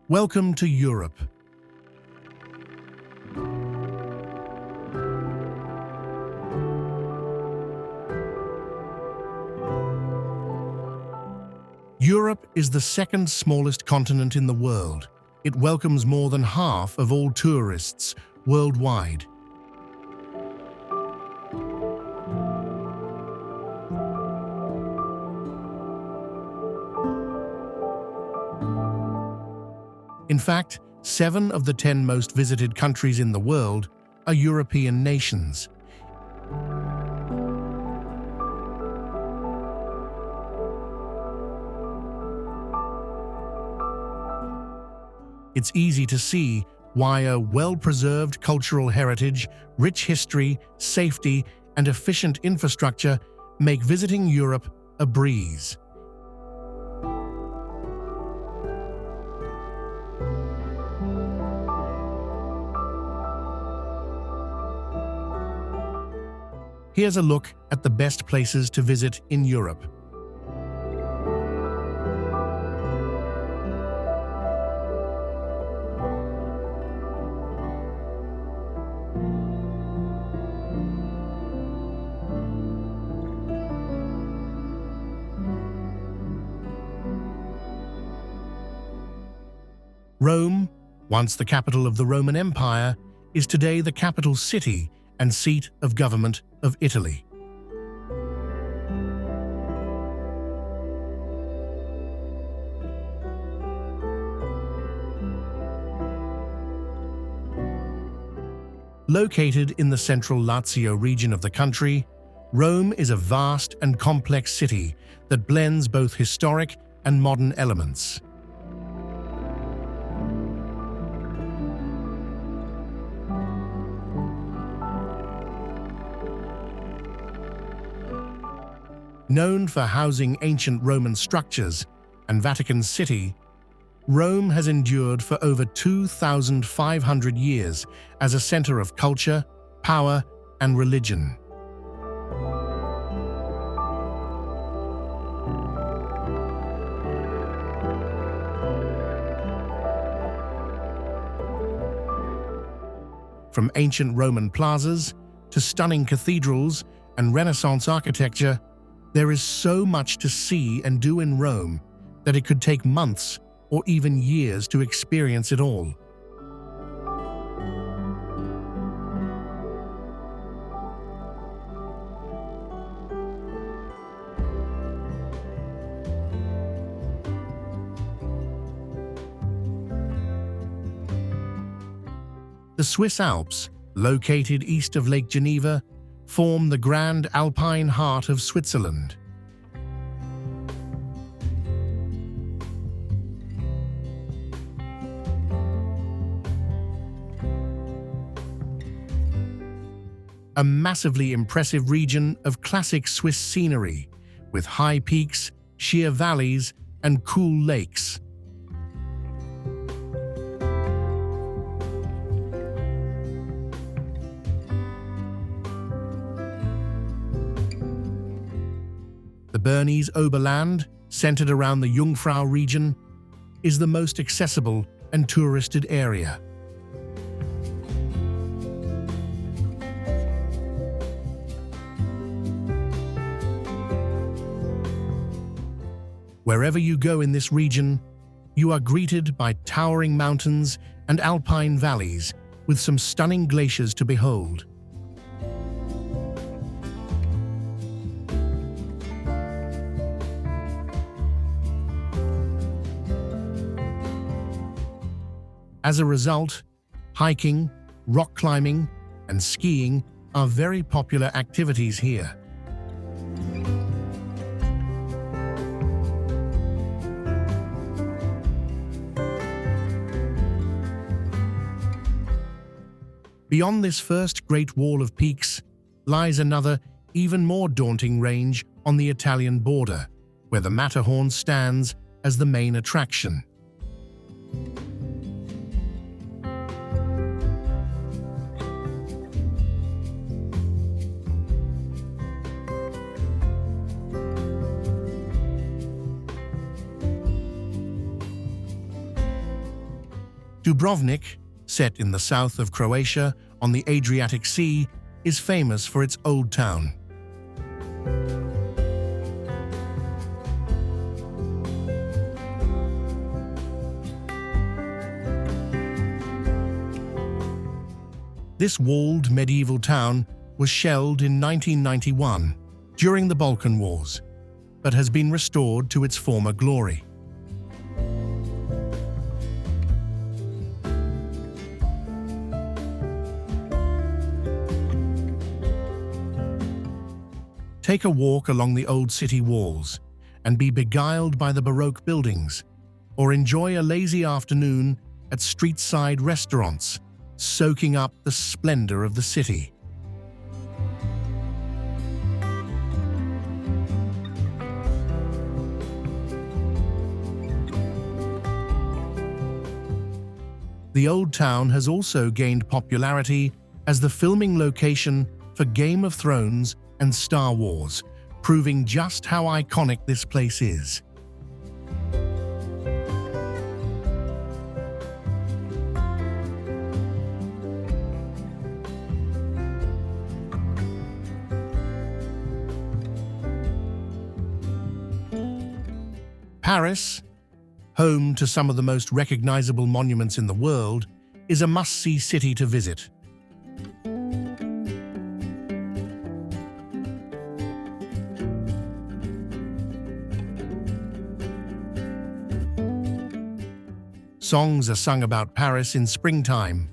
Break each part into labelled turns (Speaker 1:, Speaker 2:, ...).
Speaker 1: Welcome to Europe. Europe is the second smallest continent in the world. It welcomes more than half of all tourists worldwide. In fact, 7 of the 10 most visited countries in the world are European nations. It's easy to see why a well-preserved cultural heritage, rich history, safety, and efficient infrastructure make visiting Europe a breeze. Here's a look at the best places to visit in Europe. Rome, once the capital of the Roman Empire, is today the capital city and seat of government of Italy. Located in the central Lazio region of the country, Rome is a vast and complex city that blends both historic and modern elements. Known for housing ancient Roman structures and Vatican City, Rome has endured for over 2,500 years as a center of culture, power, and religion. From ancient Roman plazas to stunning cathedrals and Renaissance architecture, there is so much to see and do in Rome that it could take months or even years to experience it all. The Swiss Alps, located east of Lake Geneva, form the grand alpine heart of Switzerland. A massively impressive region of classic Swiss scenery, with high peaks, sheer valleys, and cool lakes. The Bernese Oberland, centered around the Jungfrau region, is the most accessible and touristed area. Wherever you go in this region, you are greeted by towering mountains and alpine valleys with some stunning glaciers to behold. As a result, hiking, rock climbing, and skiing are very popular activities here. Beyond this first great wall of peaks lies another, even more daunting range on the Italian border, where the Matterhorn stands as the main attraction. Dubrovnik, set in the south of Croatia on the Adriatic Sea, is famous for its old town. This walled medieval town was shelled in 1991 during the Balkan Wars, but has been restored to its former glory. Take a walk along the old city walls and be beguiled by the Baroque buildings, or enjoy a lazy afternoon at street-side restaurants, soaking up the splendor of the city. The old town has also gained popularity as the filming location for Game of Thrones and Star Wars, proving just how iconic this place is. Paris, home to some of the most recognizable monuments in the world, is a must-see city to visit. Songs are sung about Paris in springtime,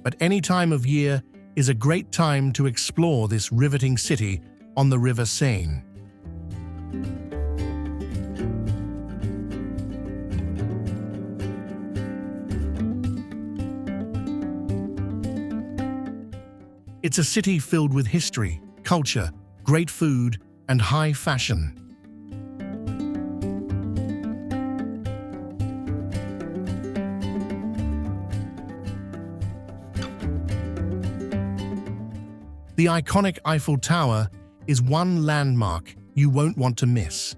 Speaker 1: but any time of year is a great time to explore this riveting city on the River Seine. It's a city filled with history, culture, great food, and high fashion. The iconic Eiffel Tower is one landmark you won't want to miss.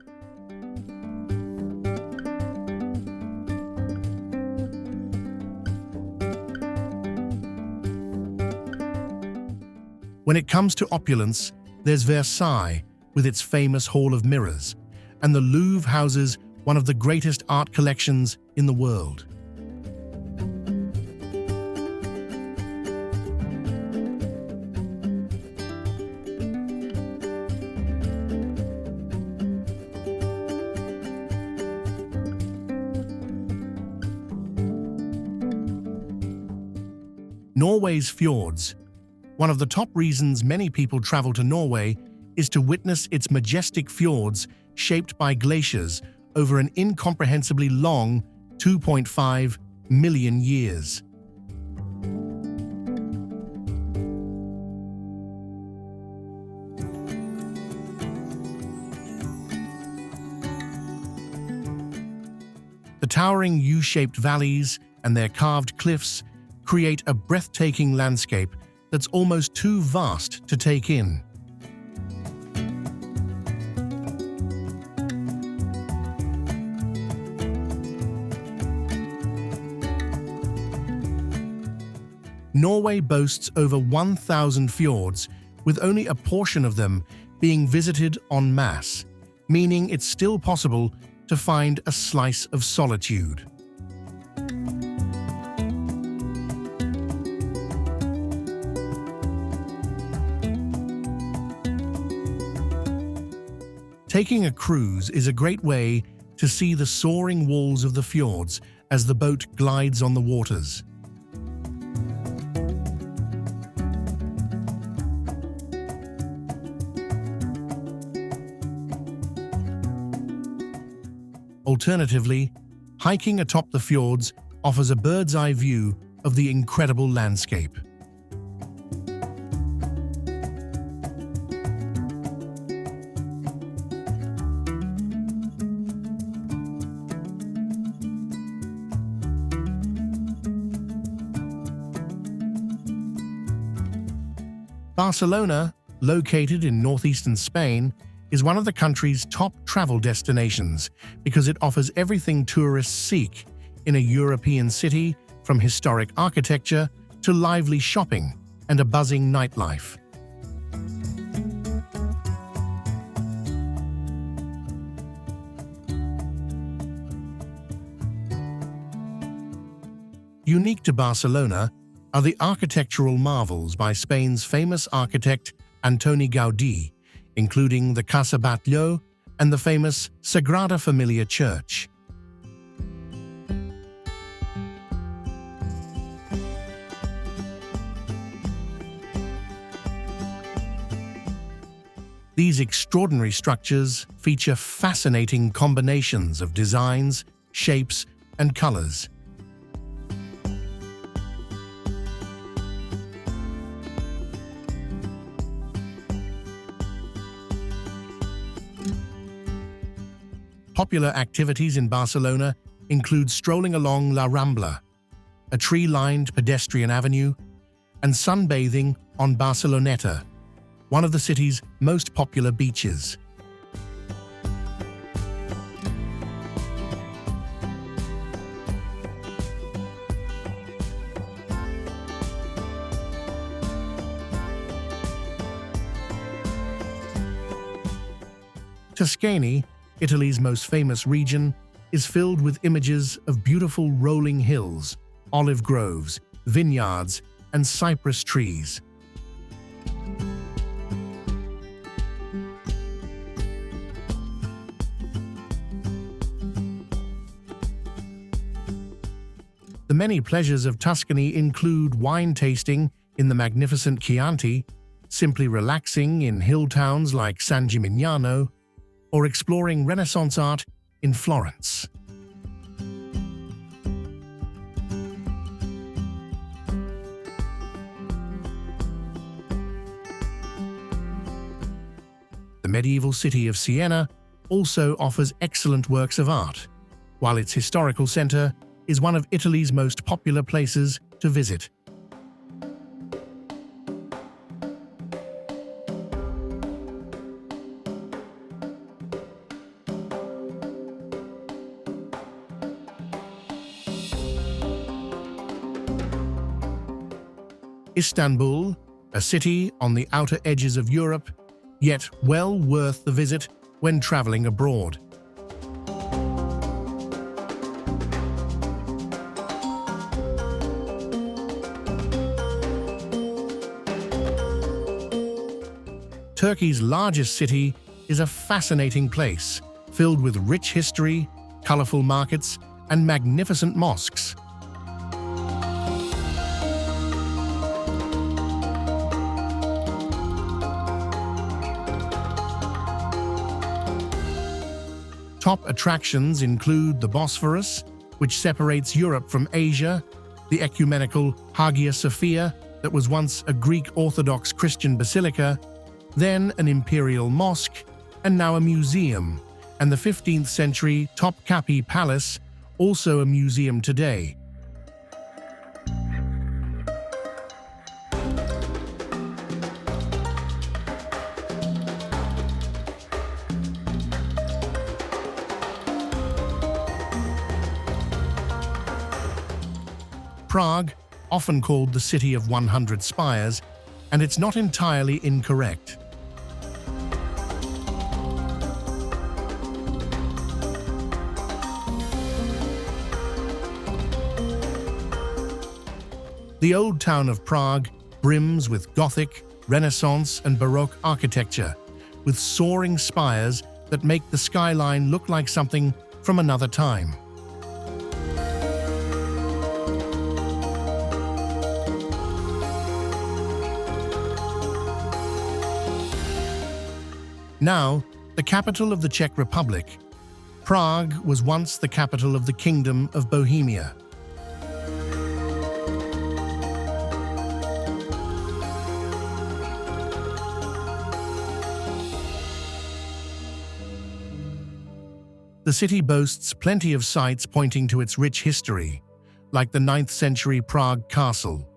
Speaker 1: When it comes to opulence, there's Versailles with its famous Hall of Mirrors, and the Louvre houses one of the greatest art collections in the world. Norway's fjords. One of the top reasons many people travel to Norway is to witness its majestic fjords shaped by glaciers over an incomprehensibly long 2.5 million years. The towering U-shaped valleys and their carved cliffs create a breathtaking landscape that's almost too vast to take in. Norway boasts over 1,000 fjords, with only a portion of them being visited en masse, meaning it's still possible to find a slice of solitude. Taking a cruise is a great way to see the soaring walls of the fjords as the boat glides on the waters. Alternatively, hiking atop the fjords offers a bird's-eye view of the incredible landscape. Barcelona, located in northeastern Spain, is one of the country's top travel destinations because it offers everything tourists seek in a European city, from from historic architecture to lively shopping and a buzzing nightlife. Unique to Barcelona are the architectural marvels by Spain's famous architect Antoni Gaudí, including the Casa Batlló and the famous Sagrada Familia Church. These extraordinary structures feature fascinating combinations of designs, shapes, and colors. Popular activities in Barcelona include strolling along La Rambla, a tree-lined pedestrian avenue, and sunbathing on Barceloneta, one of the city's most popular beaches. Tuscany, Italy's most famous region, is filled with images of beautiful rolling hills, olive groves, vineyards, and cypress trees. The many pleasures of Tuscany include wine tasting in the magnificent Chianti, simply relaxing in hill towns like San Gimignano, or exploring Renaissance art in Florence. The medieval city of Siena also offers excellent works of art, while its historical center is one of Italy's most popular places to visit. Istanbul, a city on the outer edges of Europe, yet well worth the visit when traveling abroad. Turkey's largest city is a fascinating place, filled with rich history, colorful markets, and magnificent mosques. Top attractions include the Bosphorus, which separates Europe from Asia, the ecumenical Hagia Sophia that was once a Greek Orthodox Christian basilica, then an imperial mosque, and now a museum, and the 15th century Topkapi Palace, also a museum today. Prague, often called the City of 100 Spires, and it's not entirely incorrect. The old town of Prague brims with Gothic, Renaissance, and Baroque architecture, with soaring spires that make the skyline look like something from another time. Now, the capital of the Czech Republic, Prague was once the capital of the Kingdom of Bohemia. The city boasts plenty of sites pointing to its rich history, like the 9th century Prague Castle,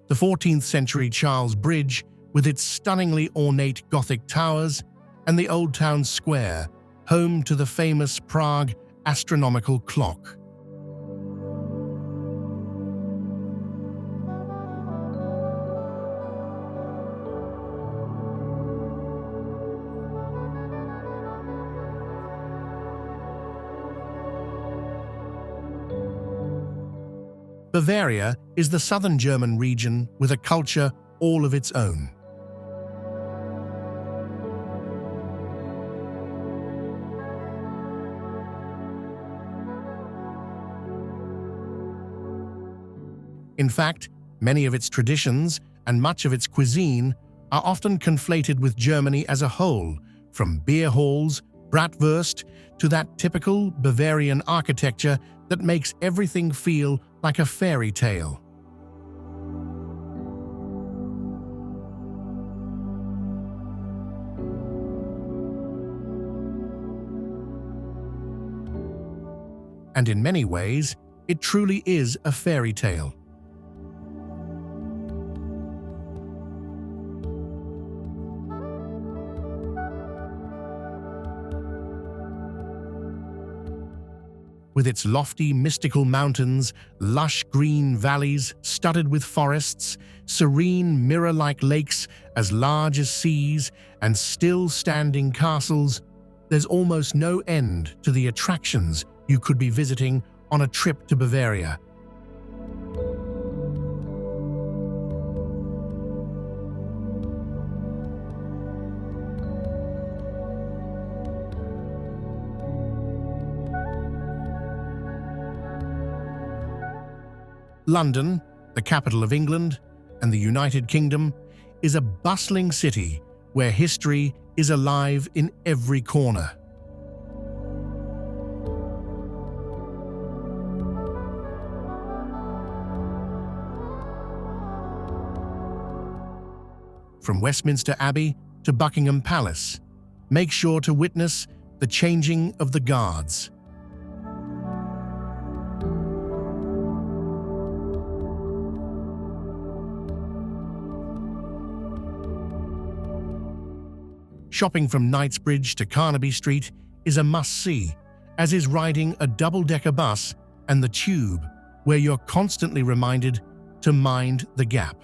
Speaker 1: the 14th century Charles Bridge with its stunningly ornate Gothic towers, and the Old Town Square, home to the famous Prague astronomical clock. Bavaria is the southern German region with a culture all of its own. In fact, many of its traditions and much of its cuisine are often conflated with Germany as a whole, from beer halls, bratwurst, to that typical Bavarian architecture that makes everything feel like a fairy tale. And in many ways, it truly is a fairy tale. With its lofty, mystical mountains, lush green valleys studded with forests, serene mirror-like lakes as large as seas, and still-standing castles, there's almost no end to the attractions you could be visiting on a trip to Bavaria. London, the capital of England and the United Kingdom, is a bustling city where history is alive in every corner. From Westminster Abbey to Buckingham Palace, make sure to witness the changing of the guards. Shopping from Knightsbridge to Carnaby Street is a must-see, as is riding a double-decker bus and the tube, where you're constantly reminded to mind the gap.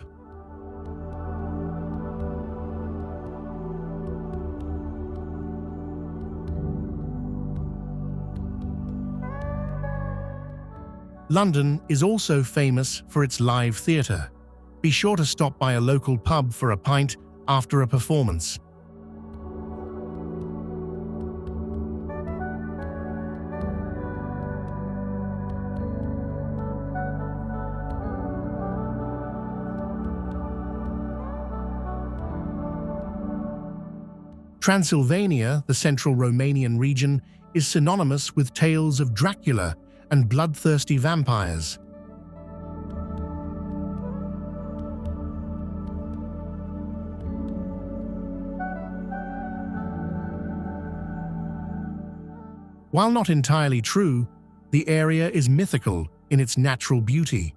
Speaker 1: London is also famous for its live theatre. Be sure to stop by a local pub for a pint after a performance. Transylvania, the central Romanian region, is synonymous with tales of Dracula and bloodthirsty vampires. While not entirely true, the area is mythical in its natural beauty.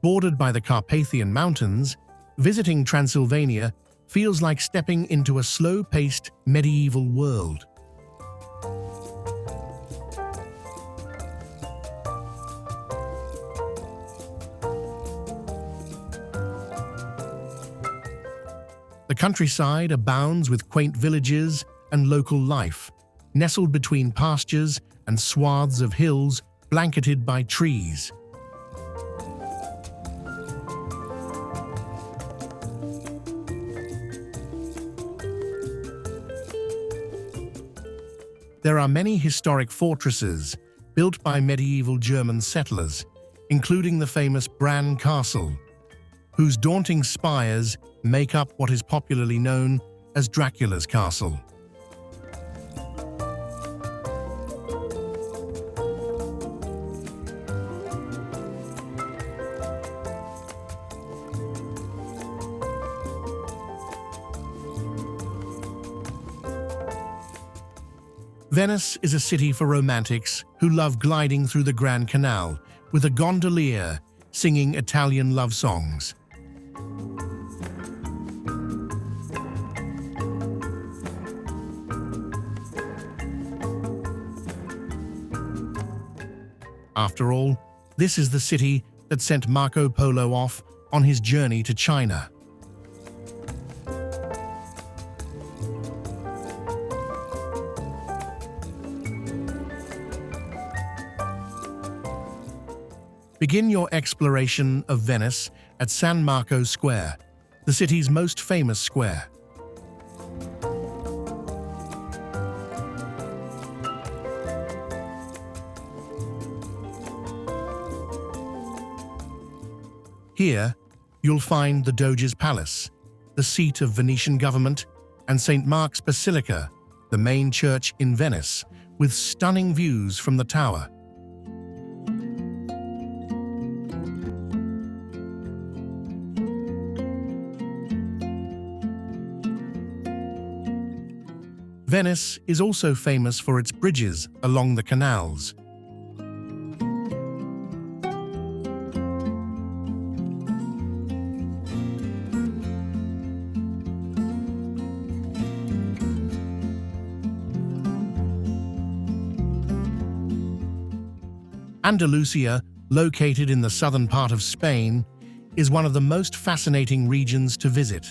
Speaker 1: Bordered by the Carpathian Mountains, visiting Transylvania feels like stepping into a slow-paced medieval world. The countryside abounds with quaint villages and local life, nestled between pastures and swaths of hills blanketed by trees. There are many historic fortresses built by medieval German settlers, including the famous Bran Castle, whose daunting spires make up what is popularly known as Dracula's Castle. Venice is a city for romantics who love gliding through the Grand Canal with a gondolier singing Italian love songs. After all, this is the city that sent Marco Polo off on his journey to China. Begin your exploration of Venice at San Marco Square, the city's most famous square. Here, you'll find the Doge's Palace, the seat of Venetian government, and St. Mark's Basilica, the main church in Venice, with stunning views from the tower. Venice is also famous for its bridges along the canals. Andalusia, located in the southern part of Spain, is one of the most fascinating regions to visit.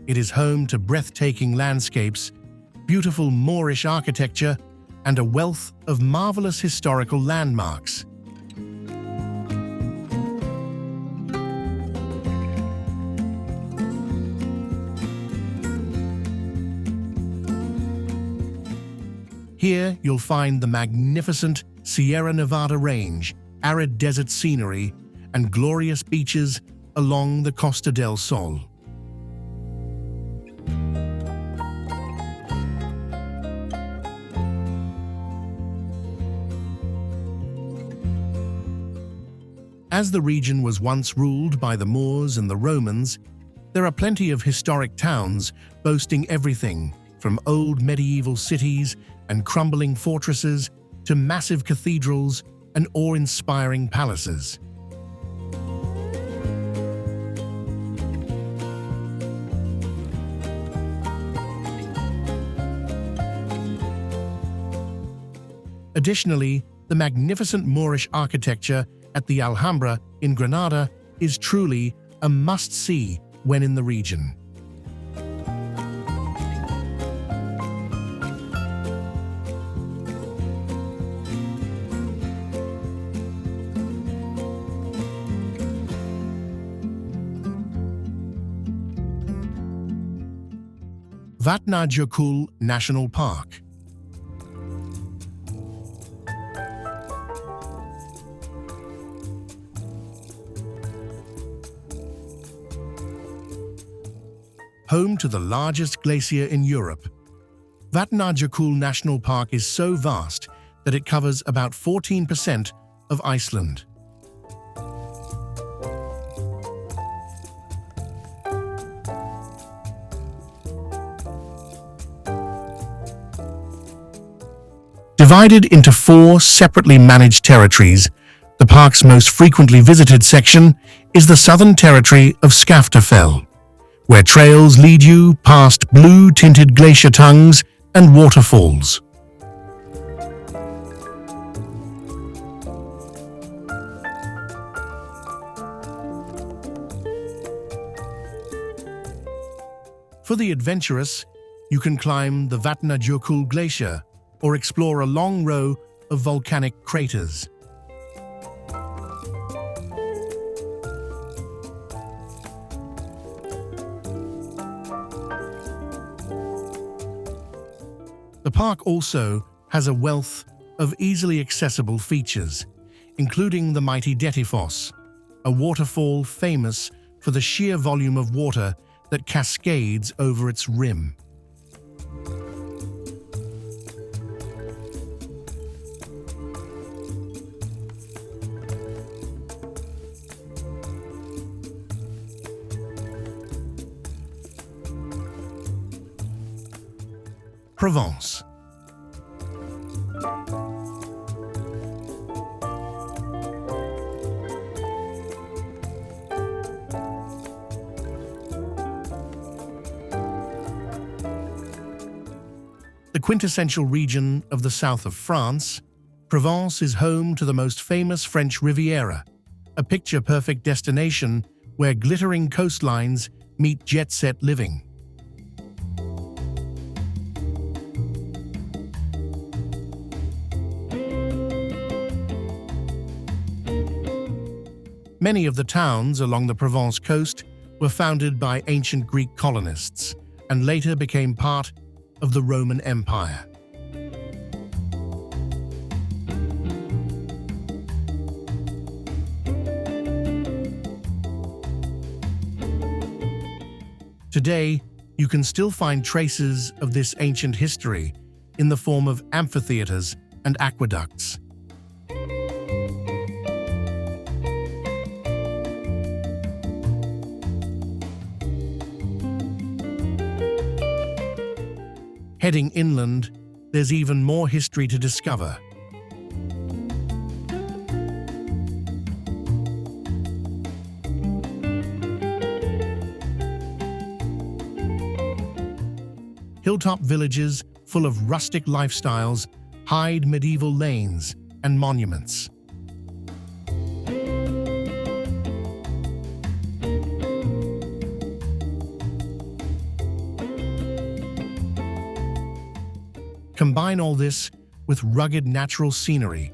Speaker 1: It is home to breathtaking landscapes, beautiful Moorish architecture, and a wealth of marvelous historical landmarks. Here you'll find the magnificent Sierra Nevada range, arid desert scenery, and glorious beaches along the Costa del Sol. As the region was once ruled by the Moors and the Romans, there are plenty of historic towns boasting everything from old medieval cities and crumbling fortresses to massive cathedrals and awe-inspiring palaces. Additionally, the magnificent Moorish architecture at the Alhambra in Granada is truly a must-see when in the region. Vatnajökull National Park. Home to the largest glacier in Europe, Vatnajökull National Park is so vast that it covers about 14% of Iceland. Divided into 4 separately managed territories, the park's most frequently visited section is the southern territory of Skaftafell, where trails lead you past blue-tinted glacier tongues and waterfalls. For the adventurous, you can climb the Vatnajökull Glacier or explore a long row of volcanic craters. The park also has a wealth of easily accessible features, including the mighty Dettifoss, a waterfall famous for the sheer volume of water that cascades over its rim. Provence. The quintessential region of the south of France, Provence is home to the most famous French Riviera, a picture-perfect destination where glittering coastlines meet jet-set living. Many of the towns along the Provence coast were founded by ancient Greek colonists and later became part of the Roman Empire. Today, you can still find traces of this ancient history in the form of amphitheaters and aqueducts. Heading inland, there's even more history to discover. Hilltop villages full of rustic lifestyles hide medieval lanes and monuments. Combine all this with rugged natural scenery,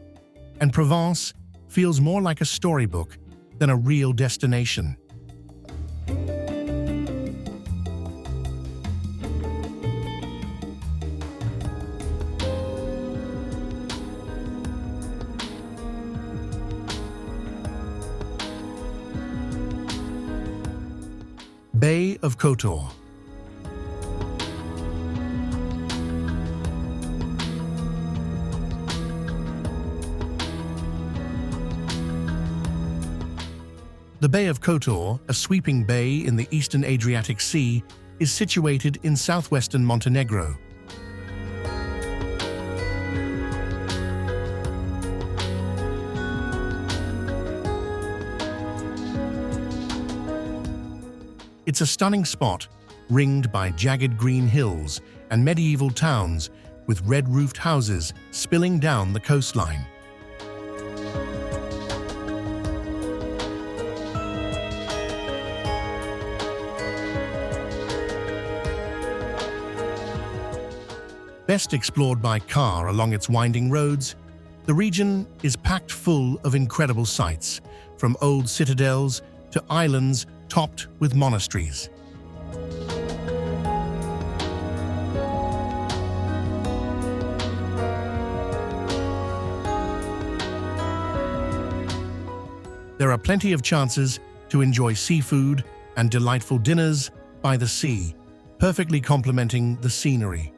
Speaker 1: and Provence feels more like a storybook than a real destination. Bay of Kotor. The Bay of Kotor, a sweeping bay in the eastern Adriatic Sea, is situated in southwestern Montenegro. It's a stunning spot, ringed by jagged green hills and medieval towns with red-roofed houses spilling down the coastline. Best explored by car along its winding roads, the region is packed full of incredible sights, from old citadels to islands topped with monasteries. There are plenty of chances to enjoy seafood and delightful dinners by the sea, perfectly complementing the scenery.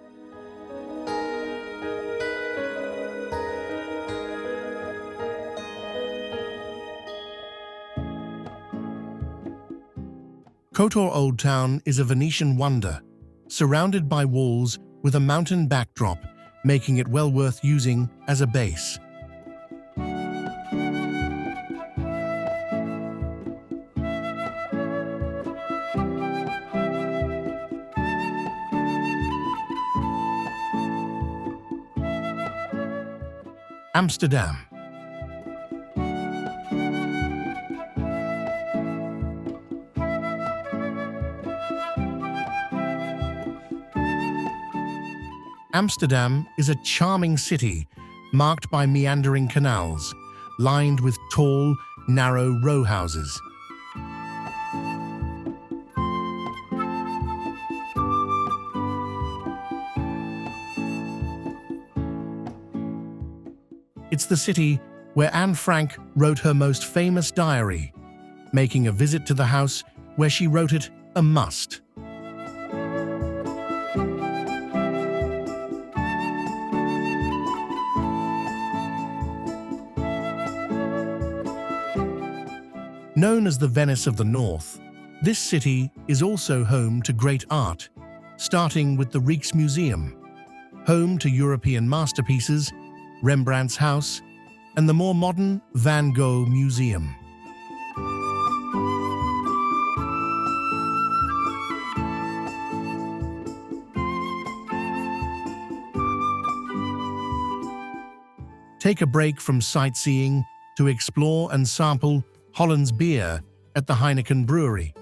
Speaker 1: Kotor Old Town is a Venetian wonder, surrounded by walls with a mountain backdrop, making it well worth using as a base. Amsterdam. Amsterdam is a charming city marked by meandering canals, lined with tall, narrow row houses. It's the city where Anne Frank wrote her most famous diary, making a visit to the house where she wrote it a must. Known as the Venice of the North, this city is also home to great art, starting with the Rijksmuseum, home to European masterpieces, Rembrandt's house, and the more modern Van Gogh Museum. Take a break from sightseeing to explore and sample Holland's beer at the Heineken Brewery.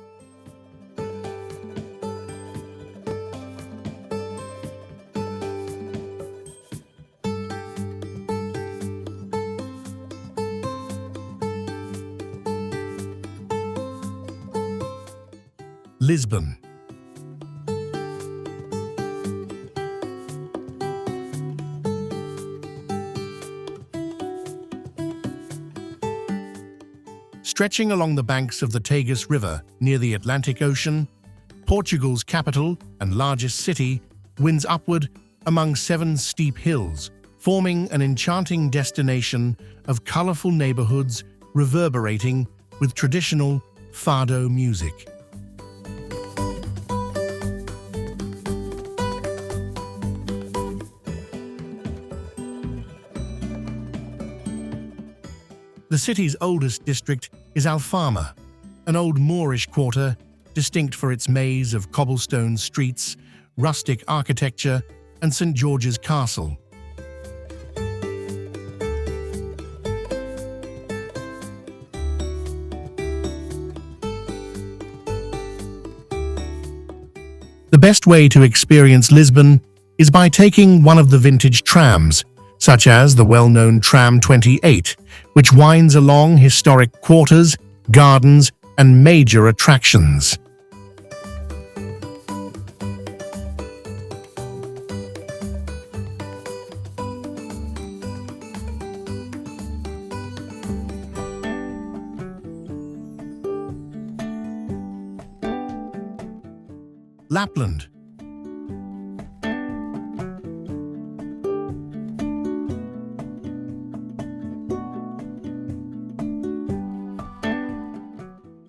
Speaker 1: Lisbon. Stretching along the banks of the Tagus River near the Atlantic Ocean, Portugal's capital and largest city winds upward among 7 steep hills, forming an enchanting destination of colorful neighborhoods reverberating with traditional fado music. The city's oldest district is Alfama, an old Moorish quarter distinct for its maze of cobblestone streets, rustic architecture, and St. George's Castle. The best way to experience Lisbon is by taking one of the vintage trams, such as the well-known Tram 28, which winds along historic quarters, gardens, and major attractions. Lapland.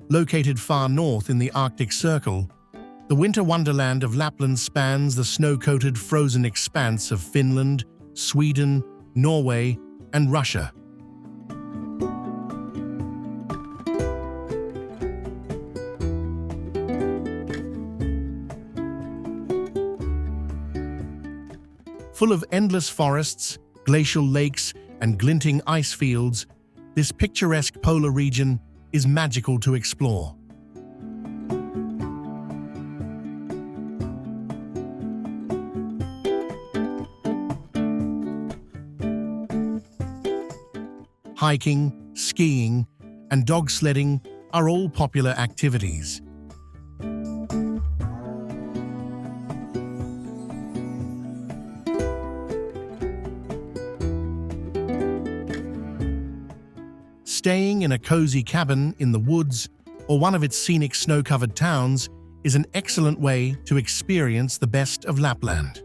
Speaker 1: Located far north in the Arctic Circle, the winter wonderland of Lapland spans the snow-coated frozen expanse of Finland, Sweden, Norway, and Russia. Full of endless forests, glacial lakes, and glinting ice fields, this picturesque polar region is magical to explore. Hiking, skiing, and dog sledding are all popular activities. Staying in a cozy cabin in the woods or one of its scenic snow-covered towns is an excellent way to experience the best of Lapland.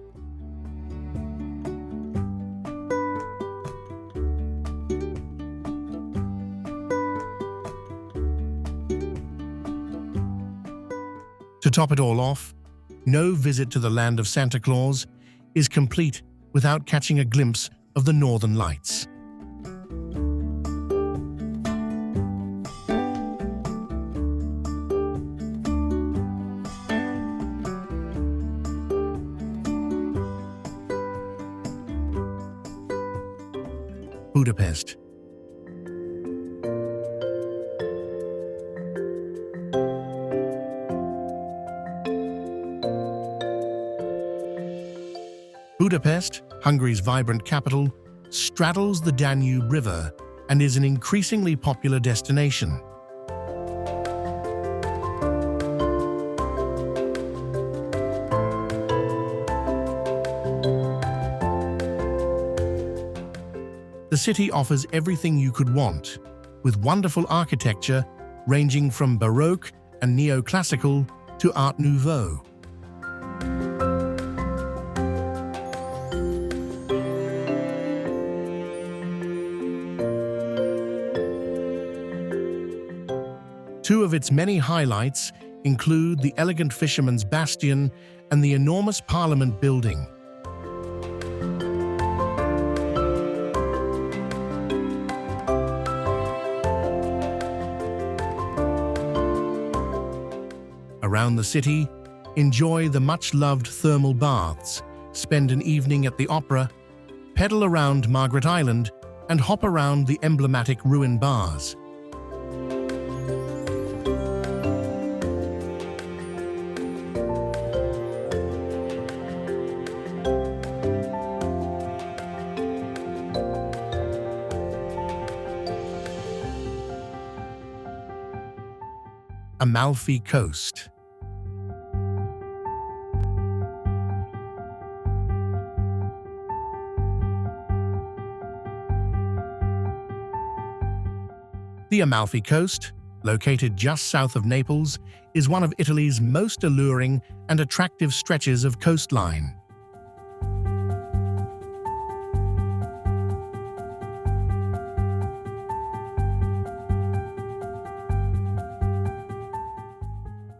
Speaker 1: To top it all off, no visit to the land of Santa Claus is complete without catching a glimpse of the Northern Lights. Budapest. Budapest, Hungary's vibrant capital, straddles the Danube River and is an increasingly popular destination. The city offers everything you could want, with wonderful architecture ranging from Baroque and neoclassical to Art Nouveau. Two of its many highlights include the elegant Fisherman's Bastion and the enormous Parliament building. Around the city, enjoy the much-loved thermal baths, spend an evening at the opera, pedal around Margaret Island, and hop around the emblematic ruin bars. Amalfi Coast. The Amalfi Coast, located just south of Naples, is one of Italy's most alluring and attractive stretches of coastline.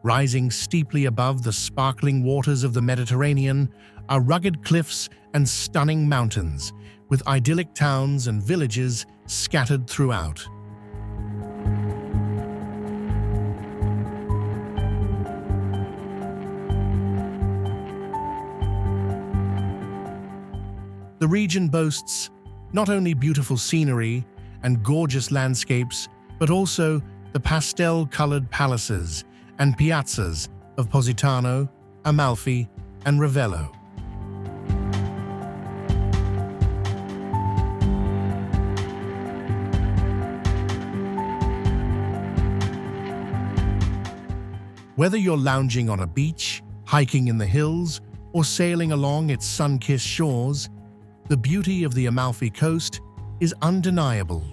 Speaker 1: Rising steeply above the sparkling waters of the Mediterranean are rugged cliffs and stunning mountains, with idyllic towns and villages scattered throughout. The region boasts not only beautiful scenery and gorgeous landscapes, but also the pastel-colored palaces and piazzas of Positano, Amalfi, and Ravello. Whether you're lounging on a beach, hiking in the hills, or sailing along its sun-kissed shores, the beauty of the Amalfi Coast is undeniable.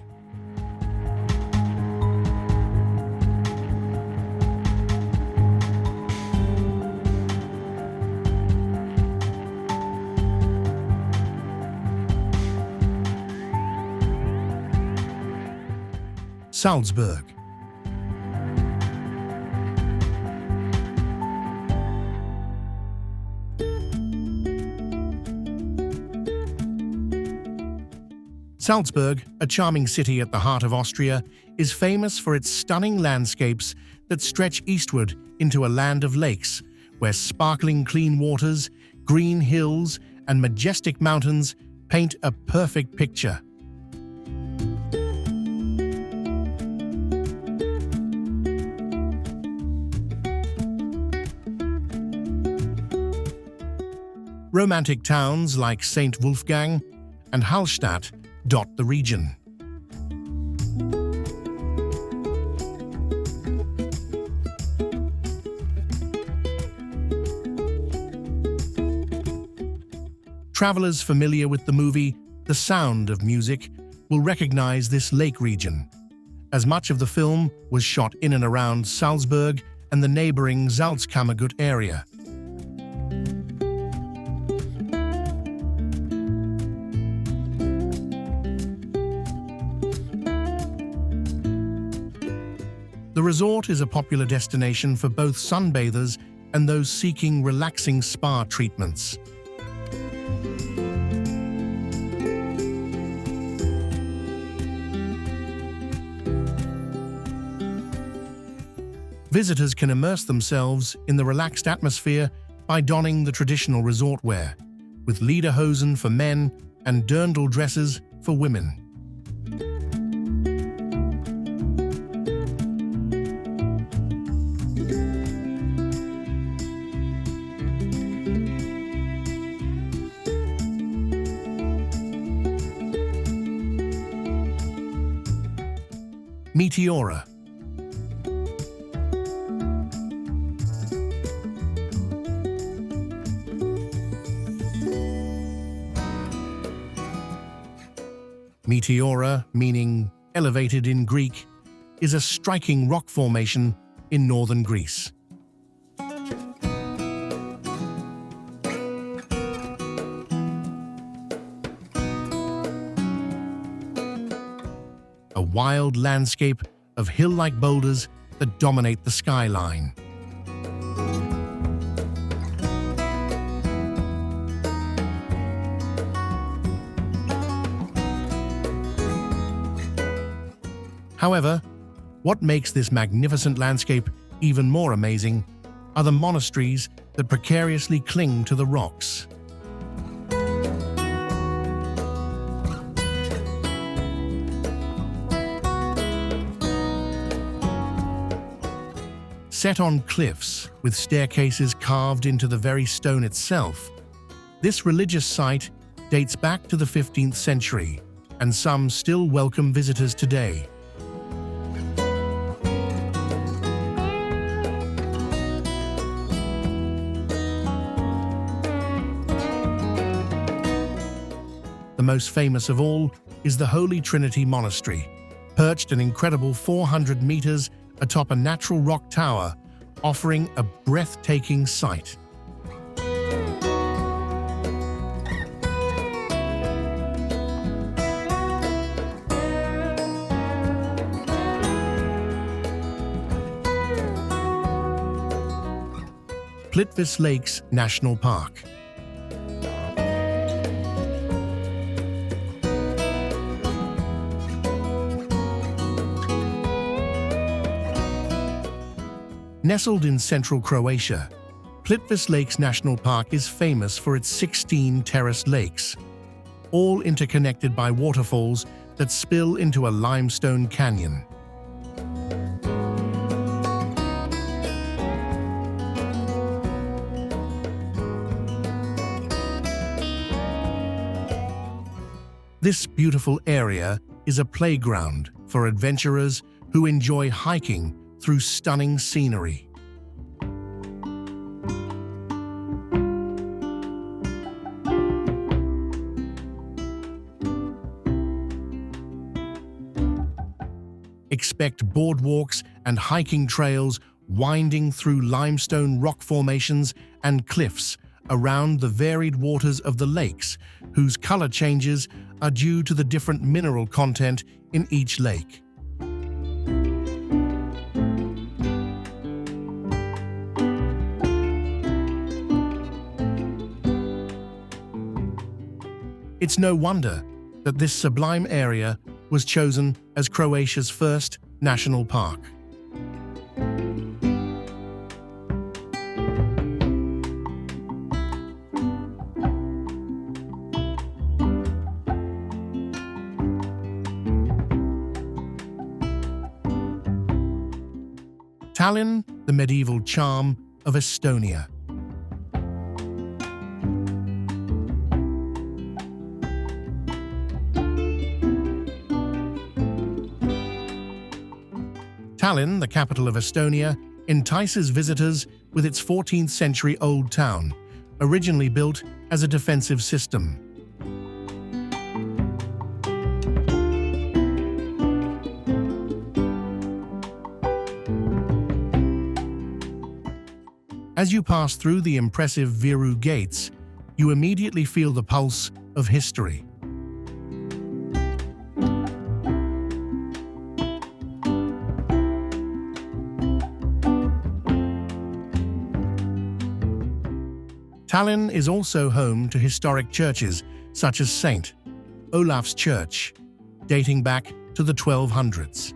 Speaker 1: Salzburg. Salzburg, a charming city at the heart of Austria, is famous for its stunning landscapes that stretch eastward into a land of lakes, where sparkling clean waters, green hills, and majestic mountains paint a perfect picture. Romantic towns like St. Wolfgang and Hallstatt dot the region. Travelers familiar with the movie The Sound of Music will recognize this lake region, as much of the film was shot in and around Salzburg and the neighboring Salzkammergut area. The resort is a popular destination for both sunbathers and those seeking relaxing spa treatments. Visitors can immerse themselves in the relaxed atmosphere by donning the traditional resort wear, with lederhosen for men and dirndl dresses for women. Meteora. Meteora, meaning elevated in Greek, is a striking rock formation in northern Greece. A wild landscape of hill-like boulders that dominate the skyline. However, what makes this magnificent landscape even more amazing are the monasteries that precariously cling to the rocks. Set on cliffs with staircases carved into the very stone itself, this religious site dates back to the 15th century, and some still welcome visitors today. The most famous of all is the Holy Trinity Monastery, perched an incredible 400 meters atop a natural rock tower, offering a breathtaking sight. Plitvice Lakes National Park. Nestled in central Croatia, Plitvice Lakes National Park is famous for its 16 terraced lakes, all interconnected by waterfalls that spill into a limestone canyon. This beautiful area is a playground for adventurers who enjoy hiking through stunning scenery. Expect boardwalks and hiking trails winding through limestone rock formations and cliffs around the varied waters of the lakes, whose color changes are due to the different mineral content in each lake. It's no wonder that this sublime area was chosen as Croatia's first national park. Tallinn, the medieval charm of Estonia. Tallinn, the capital of Estonia, entices visitors with its 14th century old town, originally built as a defensive system. As you pass through the impressive Viru gates, you immediately feel the pulse of history. Tallinn is also home to historic churches such as St. Olaf's Church, dating back to the 1200s.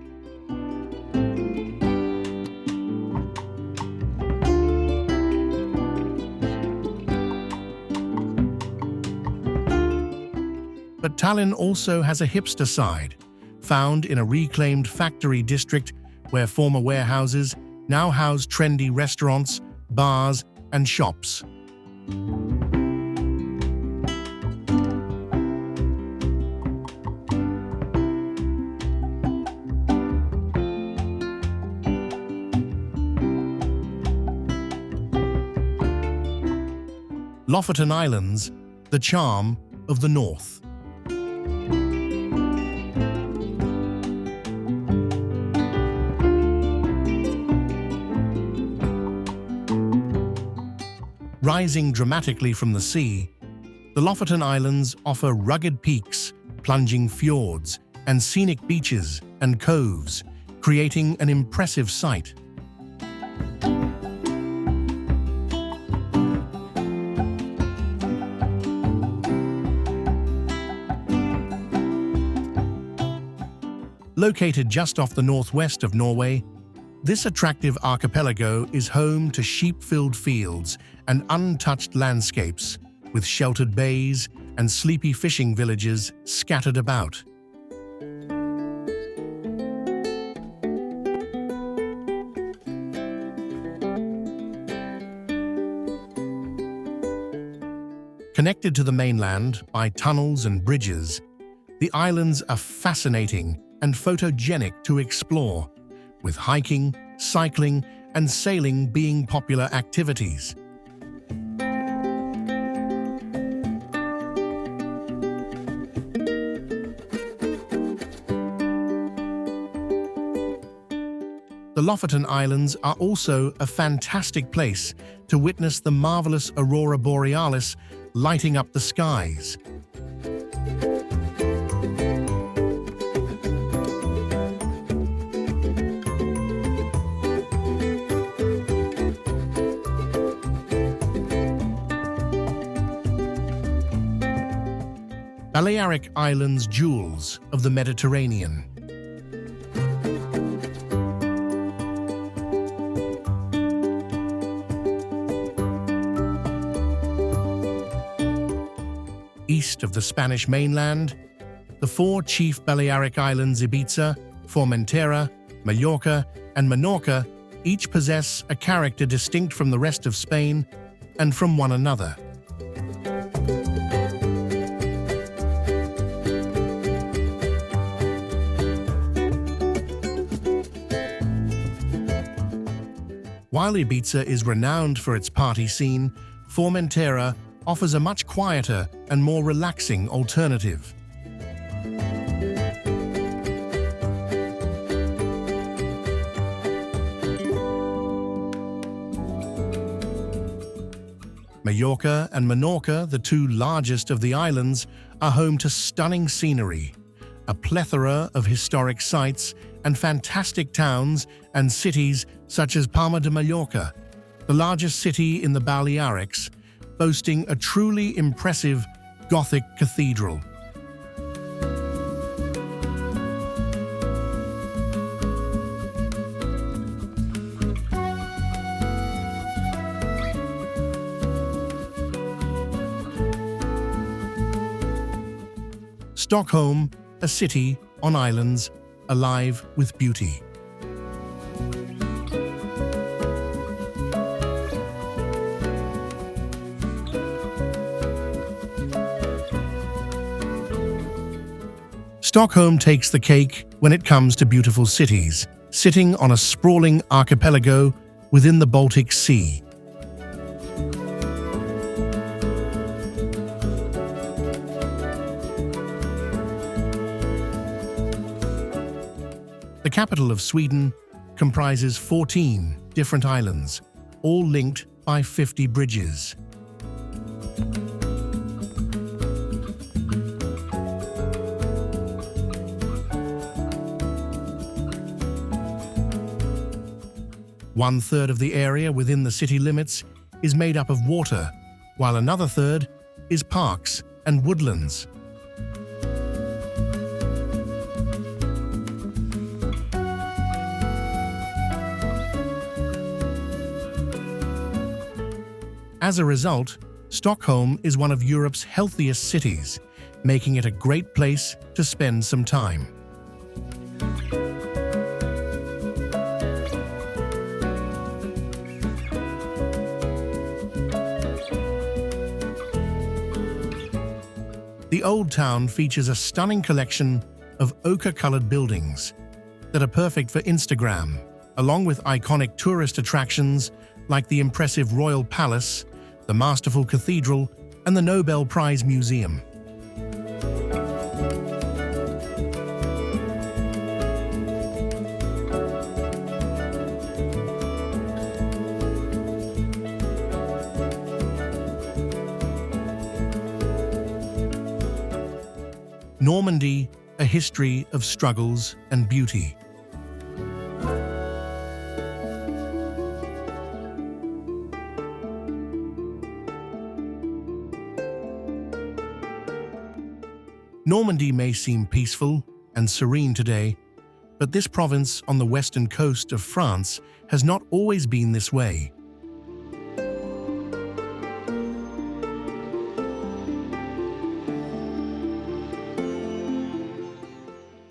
Speaker 1: But Tallinn also has a hipster side, found in a reclaimed factory district where former warehouses now house trendy restaurants, bars, and shops. Lofoten Islands, the charm of the North. Rising dramatically from the sea, the Lofoten Islands offer rugged peaks, plunging fjords, and scenic beaches and coves, creating an impressive sight. Located just off the northwest of Norway, this attractive archipelago is home to sheep-filled fields and untouched landscapes, with sheltered bays and sleepy fishing villages scattered about. Connected to the mainland by tunnels and bridges, the islands are fascinating and photogenic to explore, with hiking, cycling, and sailing being popular activities. Lofoten Islands are also a fantastic place to witness the marvelous Aurora Borealis lighting up the skies. Balearic Islands jewels of the Mediterranean. East of the Spanish mainland, the four chief Balearic islands Ibiza, Formentera, Mallorca, and Menorca each possess a character distinct from the rest of Spain and from one another. While Ibiza is renowned for its party scene, Formentera offers a much quieter and more relaxing alternative. Mallorca and Menorca, the two largest of the islands, are home to stunning scenery, a plethora of historic sites, and fantastic towns and cities such as Palma de Mallorca, the largest city in the Balearics, boasting a truly impressive Gothic cathedral. Stockholm, a city on islands, alive with beauty. Stockholm takes the cake when it comes to beautiful cities, sitting on a sprawling archipelago within the Baltic Sea. The capital of Sweden comprises 14 different islands, all linked by 50 bridges. One-third of the area within the city limits is made up of water, while another third is parks and woodlands. As a result, Stockholm is one of Europe's healthiest cities, making it a great place to spend some time. The Old Town features a stunning collection of ochre-colored buildings that are perfect for Instagram, along with iconic tourist attractions like the impressive Royal Palace, the masterful cathedral, and the Nobel Prize Museum. Normandy, a history of struggles and beauty. Normandy may seem peaceful and serene today, but this province on the western coast of France has not always been this way.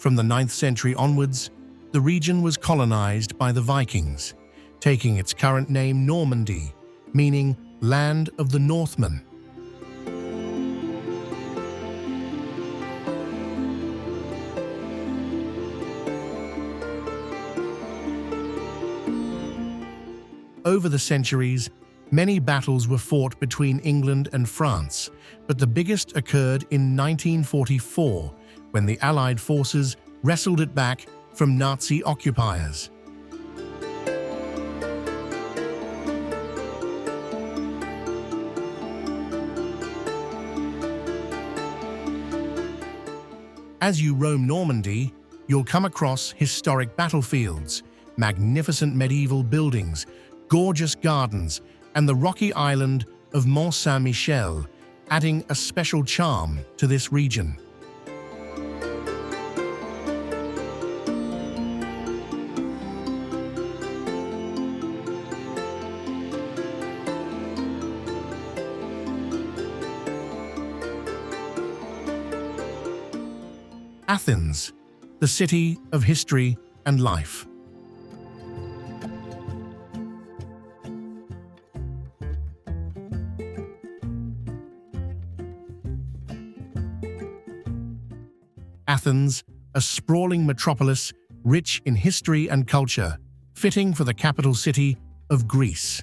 Speaker 1: From the 9th century onwards, the region was colonized by the Vikings, taking its current name Normandy, meaning land of the Northmen. Over the centuries, many battles were fought between England and France, but the biggest occurred in 1944, when the Allied forces wrestled it back from Nazi occupiers. As you roam Normandy, you'll come across historic battlefields, magnificent medieval buildings, gorgeous gardens, and the rocky island of Mont Saint-Michel, adding a special charm to this region. Athens, the city of history and life. Athens, a sprawling metropolis rich in history and culture, fitting for the capital city of Greece.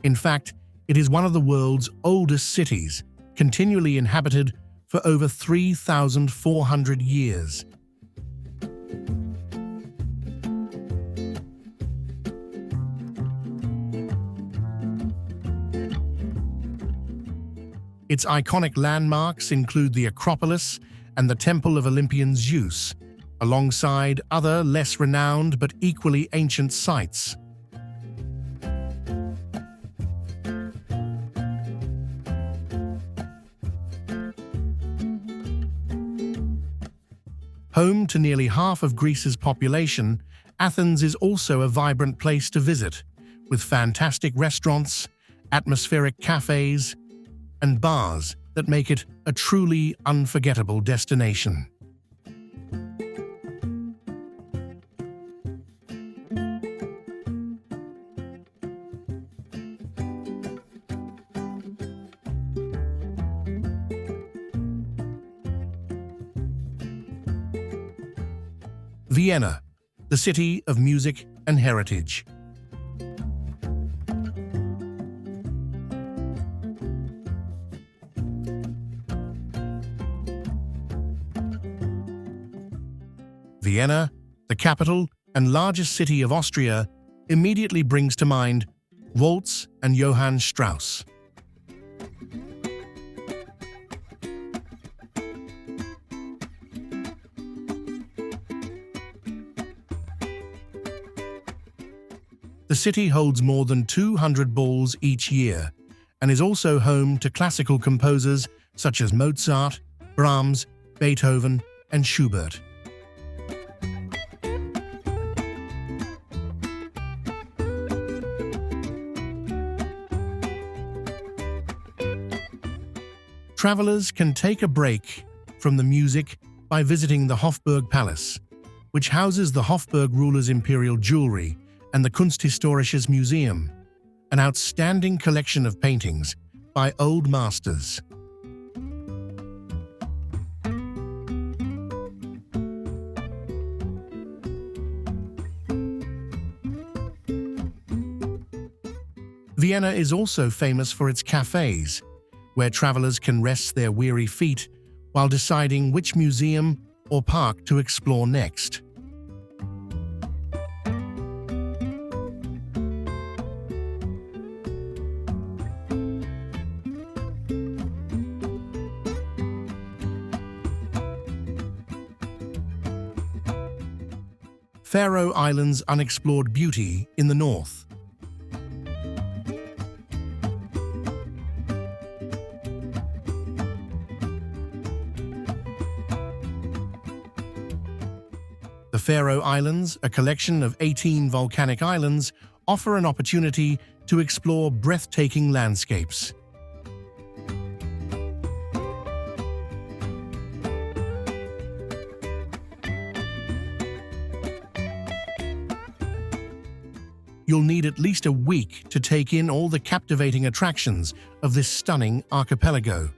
Speaker 1: In fact, it is one of the world's oldest cities, continually inhabited for over 3,400 years. Its iconic landmarks include the Acropolis and the Temple of Olympian Zeus, alongside other less renowned but equally ancient sites. Home to nearly half of Greece's population, Athens is also a vibrant place to visit, with fantastic restaurants, atmospheric cafes, and bars that make it a truly unforgettable destination. Vienna, the city of music and heritage. Vienna, the capital and largest city of Austria, immediately brings to mind waltz and Johann Strauss. The city holds more than 200 balls each year and is also home to classical composers such as Mozart, Brahms, Beethoven, and Schubert. Travelers can take a break from the music by visiting the Hofburg Palace, which houses the Hofburg ruler's imperial jewelry, and the Kunsthistorisches Museum, an outstanding collection of paintings by old masters. Vienna is also famous for its cafes, where travelers can rest their weary feet while deciding which museum or park to explore next. Faroe Islands' unexplored beauty in the north. The Faroe Islands, a collection of 18 volcanic islands, offer an opportunity to explore breathtaking landscapes. You'll need at least a week to take in all the captivating attractions of this stunning archipelago.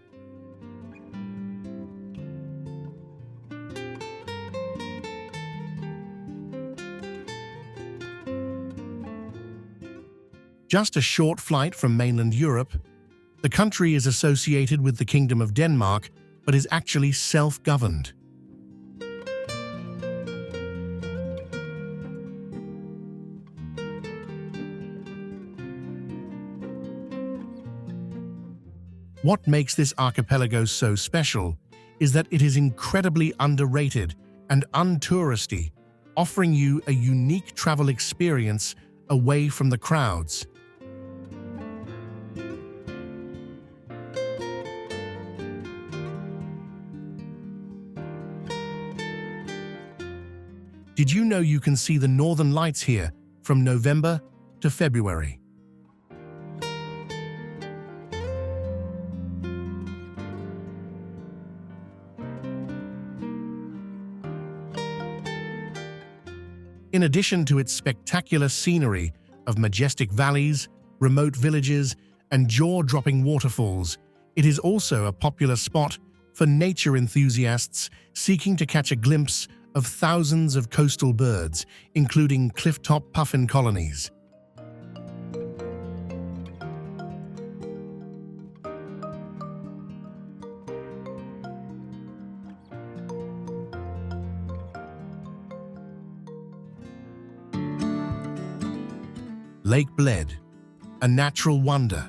Speaker 1: Just a short flight from mainland Europe, the country is associated with the Kingdom of Denmark, but is actually self-governed. What makes this archipelago so special is that it is incredibly underrated and untouristy, offering you a unique travel experience away from the crowds. Did you know you can see the northern lights here from November to February? In addition to its spectacular scenery of majestic valleys, remote villages, and jaw-dropping waterfalls, it is also a popular spot for nature enthusiasts seeking to catch a glimpse of thousands of coastal birds, including clifftop puffin colonies. Lake Bled, a natural wonder.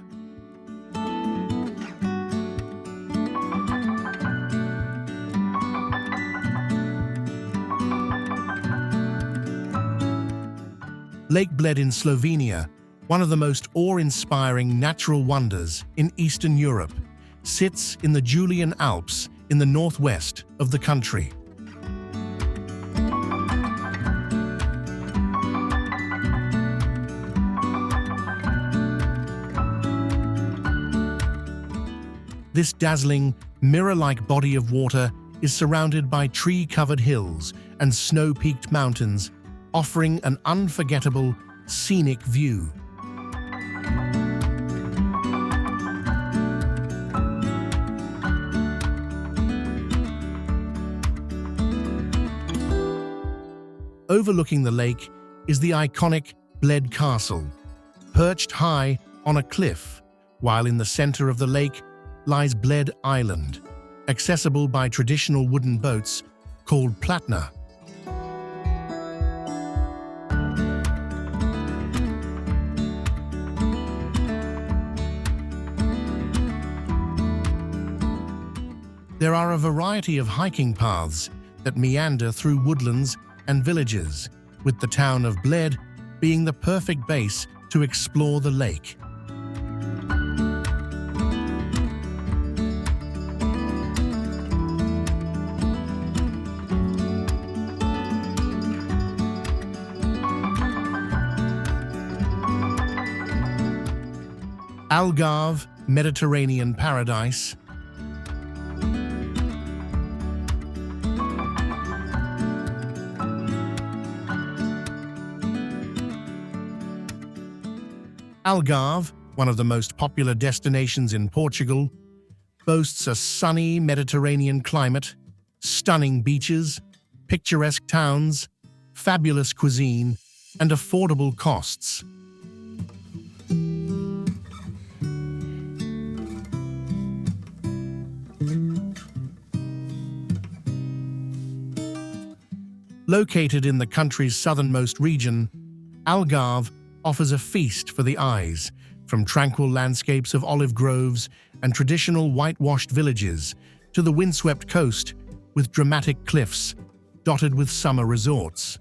Speaker 1: Lake Bled in Slovenia, one of the most awe-inspiring natural wonders in Eastern Europe, sits in the Julian Alps in the northwest of the country. This dazzling, mirror-like body of water is surrounded by tree-covered hills and snow-peaked mountains, offering an unforgettable, scenic view. Overlooking the lake is the iconic Bled Castle, perched high on a cliff, while in the center of the lake lies Bled Island, accessible by traditional wooden boats called platna. There are a variety of hiking paths that meander through woodlands and villages, with the town of Bled being the perfect base to explore the lake. Algarve, Mediterranean paradise. Algarve, one of the most popular destinations in Portugal, boasts a sunny Mediterranean climate, stunning beaches, picturesque towns, fabulous cuisine, and affordable costs. Located in the country's southernmost region, Algarve offers a feast for the eyes, from tranquil landscapes of olive groves and traditional whitewashed villages to the windswept coast with dramatic cliffs dotted with summer resorts.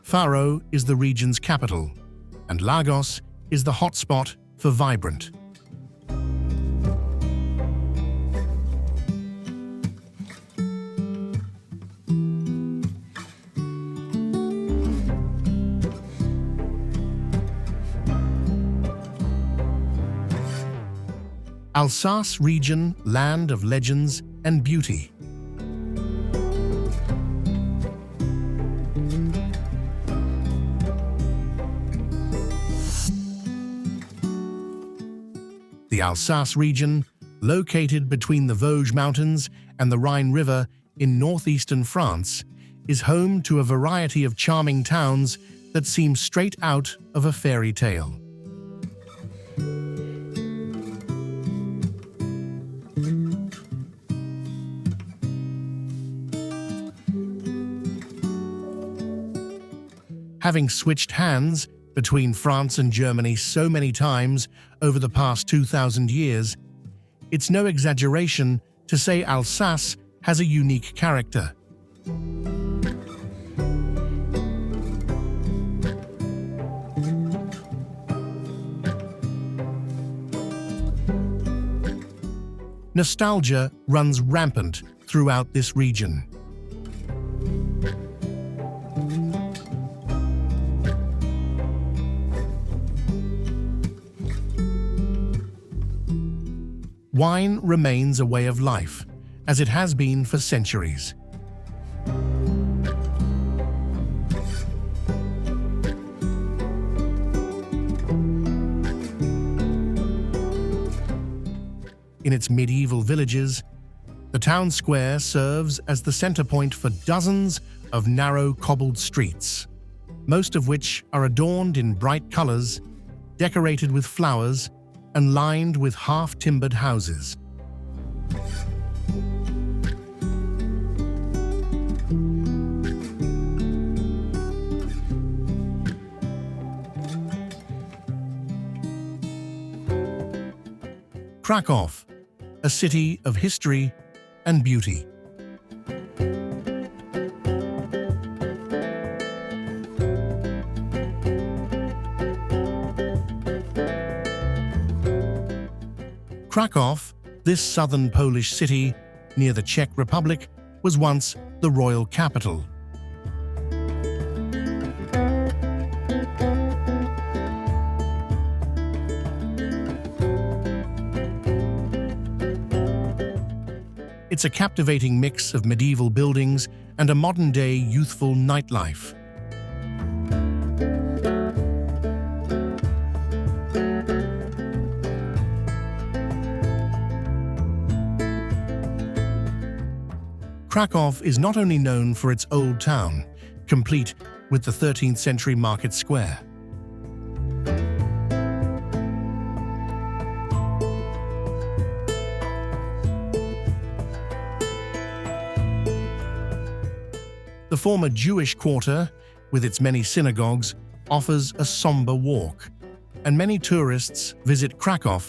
Speaker 1: Faro is the region's capital, and Lagos is the hotspot for vibrant. Alsace region, land of legends and beauty. The Alsace region, located between the Vosges Mountains and the Rhine River in northeastern France, is home to a variety of charming towns that seem straight out of a fairy tale. Having switched hands between France and Germany so many times over the past 2,000 years, it's no exaggeration to say Alsace has a unique character. Nostalgia runs rampant throughout this region. Wine remains a way of life, as it has been for centuries. In its medieval villages, the town square serves as the center point for dozens of narrow cobbled streets, most of which are adorned in bright colors, decorated with flowers, and lined with half-timbered houses. Krakow, a city of history and beauty. Krakow, this southern Polish city near the Czech Republic, was once the royal capital. It's a captivating mix of medieval buildings and a modern-day youthful nightlife. Krakow is not only known for its old town, complete with the 13th century market square. The former Jewish quarter, with its many synagogues, offers a somber walk, and many tourists visit Krakow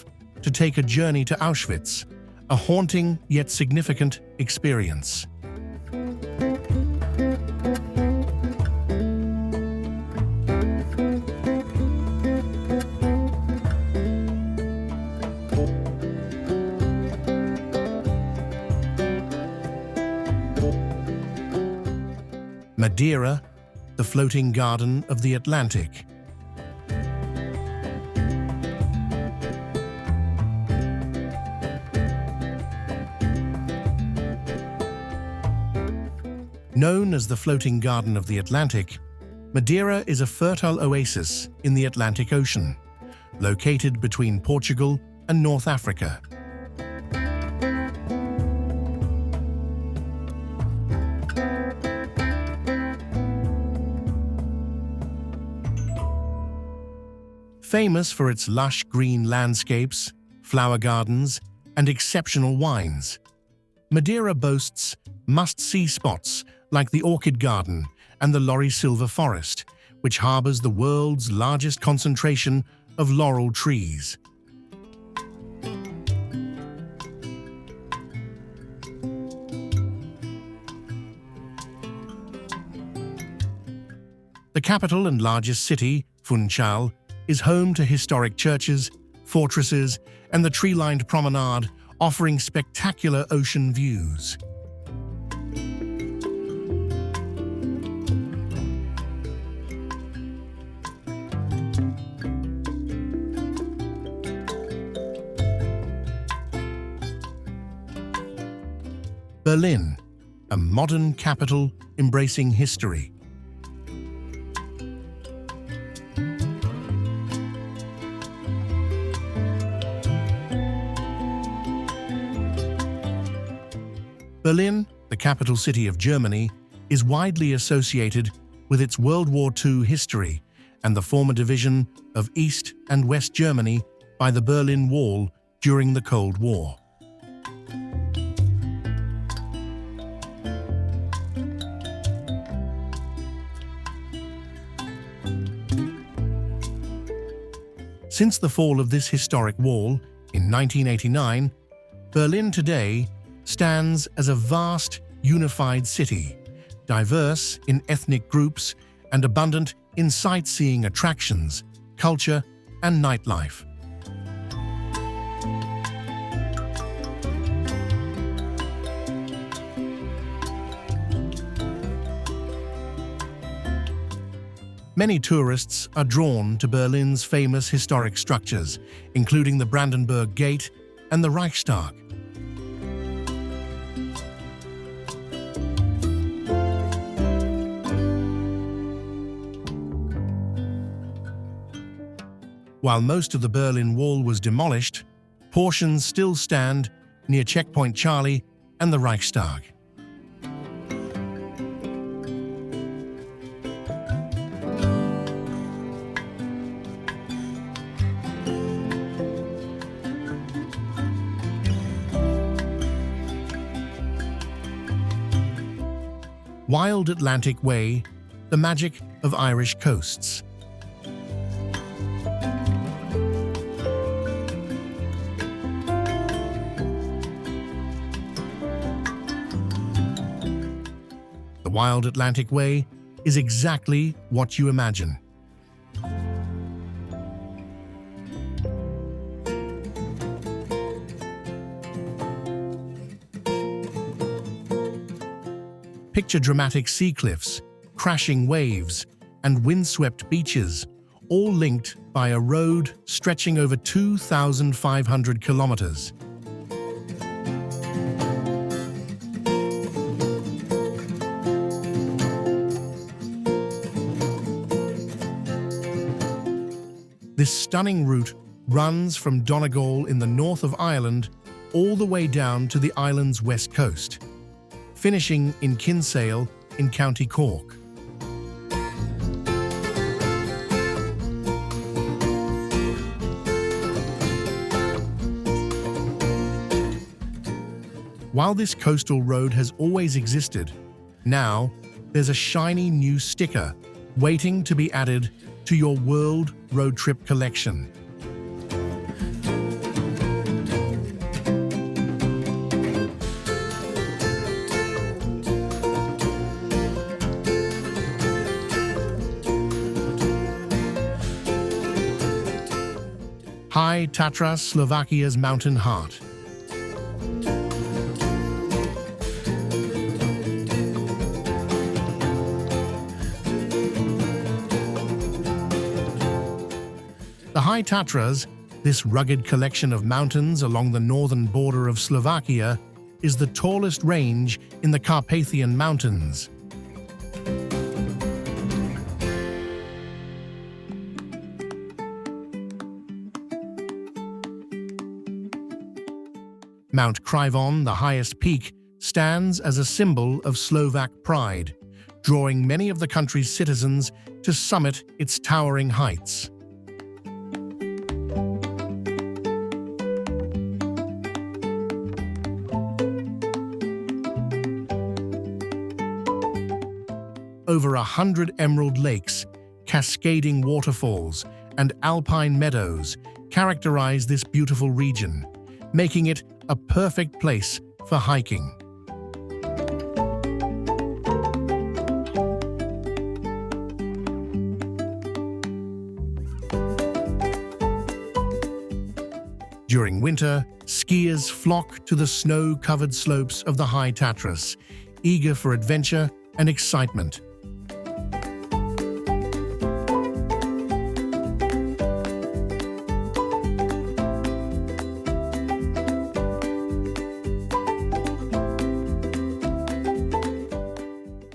Speaker 1: to take a journey to Auschwitz, a haunting yet significant experience. Madeira, the floating garden of the Atlantic. Known as the floating garden of the Atlantic, Madeira is a fertile oasis in the Atlantic Ocean, located between Portugal and North Africa. Famous for its lush green landscapes, flower gardens, and exceptional wines, Madeira boasts must-see spots like the Orchid Garden and the Lorry Silver Forest, which harbors the world's largest concentration of laurel trees. The capital and largest city, Funchal, is home to historic churches, fortresses, and the tree-lined promenade, offering spectacular ocean views. Berlin, a modern capital embracing history. Berlin, the capital city of Germany, is widely associated with its World War II history and the former division of East and West Germany by the Berlin Wall during the Cold War. Since the fall of this historic wall in 1989, Berlin today stands as a vast, unified city, diverse in ethnic groups and abundant in sightseeing attractions, culture, and nightlife. Many tourists are drawn to Berlin's famous historic structures, including the Brandenburg Gate and the Reichstag. While most of the Berlin Wall was demolished, portions still stand near Checkpoint Charlie and the Reichstag. Wild Atlantic Way, the magic of Irish coasts. The Wild Atlantic Way is exactly what you imagine. Picture dramatic sea cliffs, crashing waves, and windswept beaches, all linked by a road stretching over 2,500 kilometers. This stunning route runs from Donegal in the north of Ireland all the way down to the island's west coast, finishing in Kinsale in County Cork. While this coastal road has always existed, now there's a shiny new sticker waiting to be added to your World Road Trip collection. High Tatra, Slovakia's mountain heart. The High Tatras, this rugged collection of mountains along the northern border of Slovakia, is the tallest range in the Carpathian Mountains. Mount Krivon, the highest peak, stands as a symbol of Slovak pride, drawing many of the country's citizens to summit its towering heights. Over 100 emerald lakes, cascading waterfalls, and alpine meadows characterize this beautiful region, making it a perfect place for hiking. During winter, skiers flock to the snow-covered slopes of the High Tatras, eager for adventure and excitement.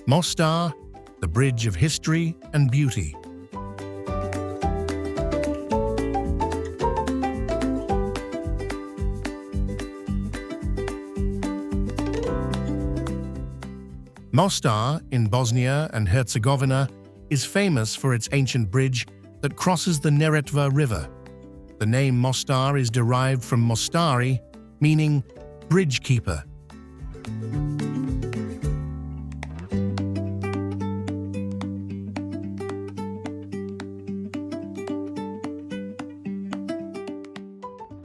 Speaker 1: Mostar, the bridge of history and beauty. Mostar in Bosnia and Herzegovina is famous for its ancient bridge that crosses the Neretva River. The name Mostar is derived from Mostari, meaning bridge keeper.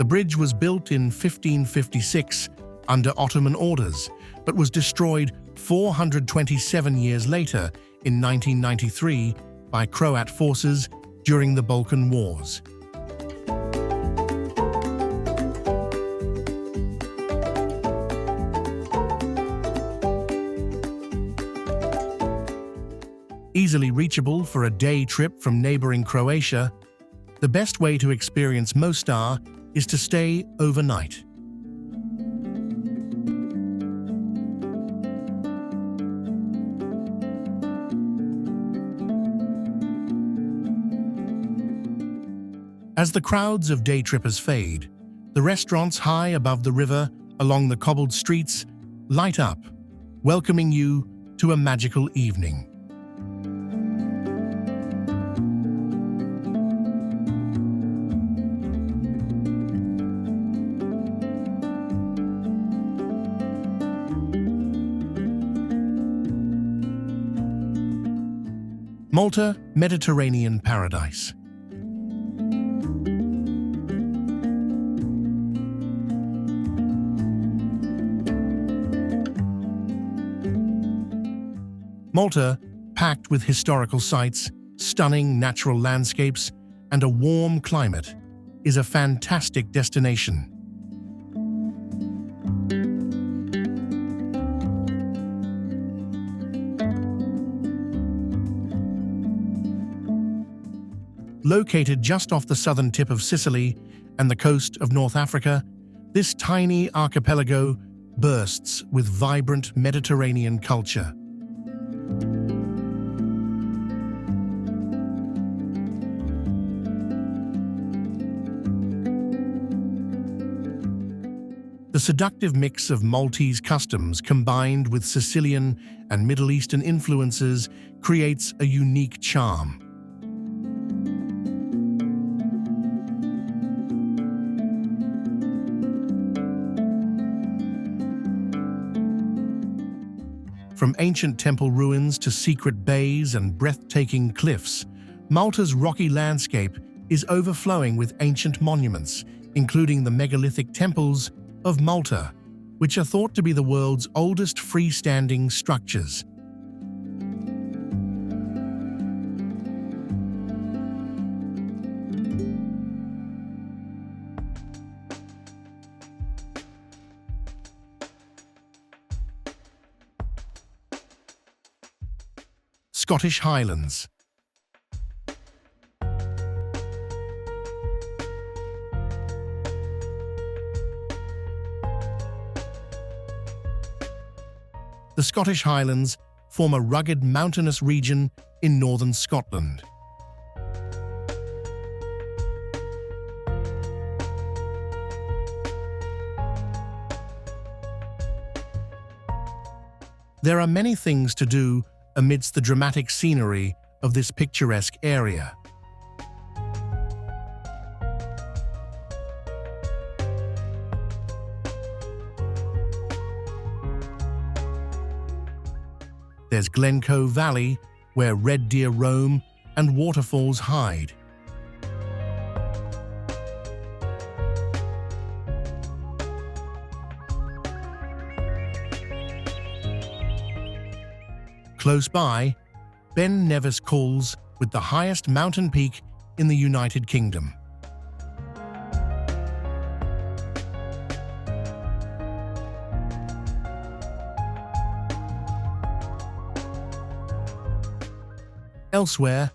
Speaker 1: bridge was built in 1556 under Ottoman orders, but was destroyed 427 years later in 1993 by Croat forces during the Balkan Wars. Easily reachable for a day trip from neighboring Croatia, the best way to experience Mostar is to stay overnight. As the crowds of day trippers fade, the restaurants high above the river along the cobbled streets light up, welcoming you to a magical evening. Malta, Mediterranean paradise. Malta, packed with historical sites, stunning natural landscapes, and a warm climate, is a fantastic destination. Located just off the southern tip of Sicily and the coast of North Africa, this tiny archipelago bursts with vibrant Mediterranean culture. The seductive mix of Maltese customs combined with Sicilian and Middle Eastern influences creates a unique charm. From ancient temple ruins to secret bays and breathtaking cliffs, Malta's rocky landscape is overflowing with ancient monuments, including the megalithic temples of Malta, which are thought to be the world's oldest freestanding structures. Scottish Highlands. The Scottish Highlands form a rugged mountainous region in northern Scotland. There are many things to do amidst the dramatic scenery of this picturesque area. There's Glencoe Valley, where red deer roam and waterfalls hide. Close by, Ben Nevis calls with the highest mountain peak in the United Kingdom. Elsewhere,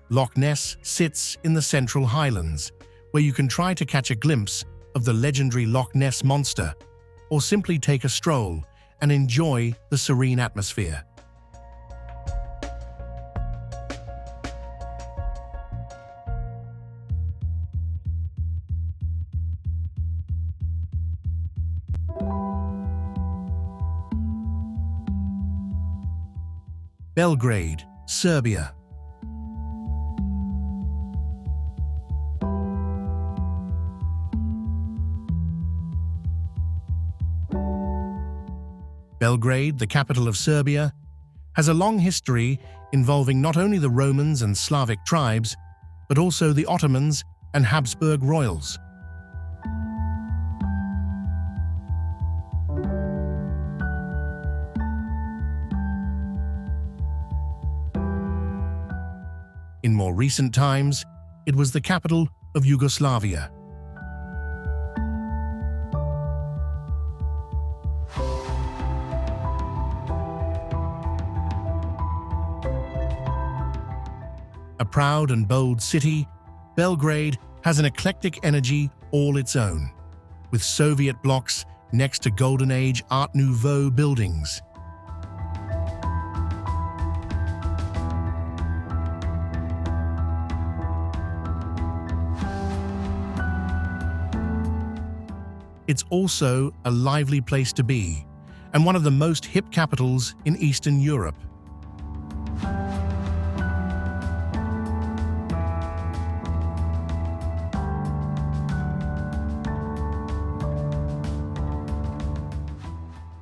Speaker 1: Loch Ness sits in the Central Highlands, where you can try to catch a glimpse of the legendary Loch Ness monster, or simply take a stroll and enjoy the serene atmosphere. Belgrade, Serbia. Belgrade, the capital of Serbia, has a long history involving not only the Romans and Slavic tribes, but also the Ottomans and Habsburg royals. In more recent times, it was the capital of Yugoslavia. A proud and bold city, Belgrade has an eclectic energy all its own, with Soviet blocks next to Golden Age Art Nouveau buildings. It's also a lively place to be, and one of the most hip capitals in Eastern Europe.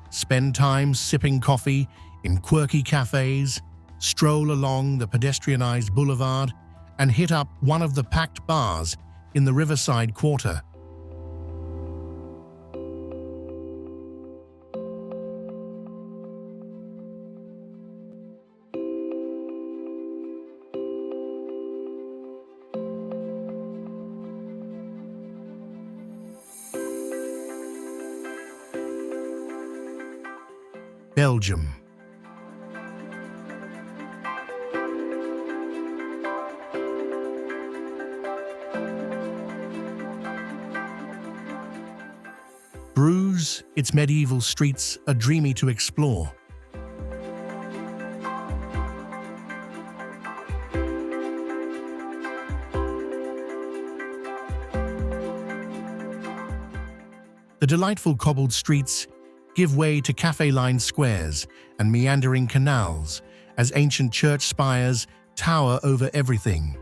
Speaker 1: Spend time sipping coffee in quirky cafes, stroll along the pedestrianized boulevard, and hit up one of the packed bars in the Riverside Quarter. Belgium. Bruges, its medieval streets are dreamy to explore. The delightful cobbled streets give way to cafe-lined squares and meandering canals as ancient church spires tower over everything.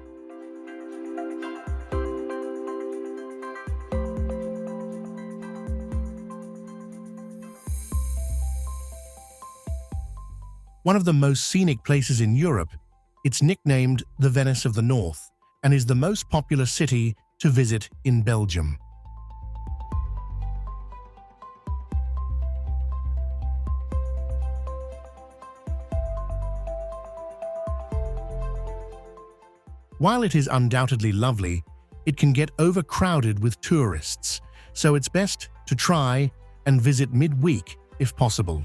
Speaker 1: One of the most scenic places in Europe, it's nicknamed the Venice of the North and is the most popular city to visit in Belgium. While it is undoubtedly lovely, it can get overcrowded with tourists, so it's best to try and visit midweek if possible.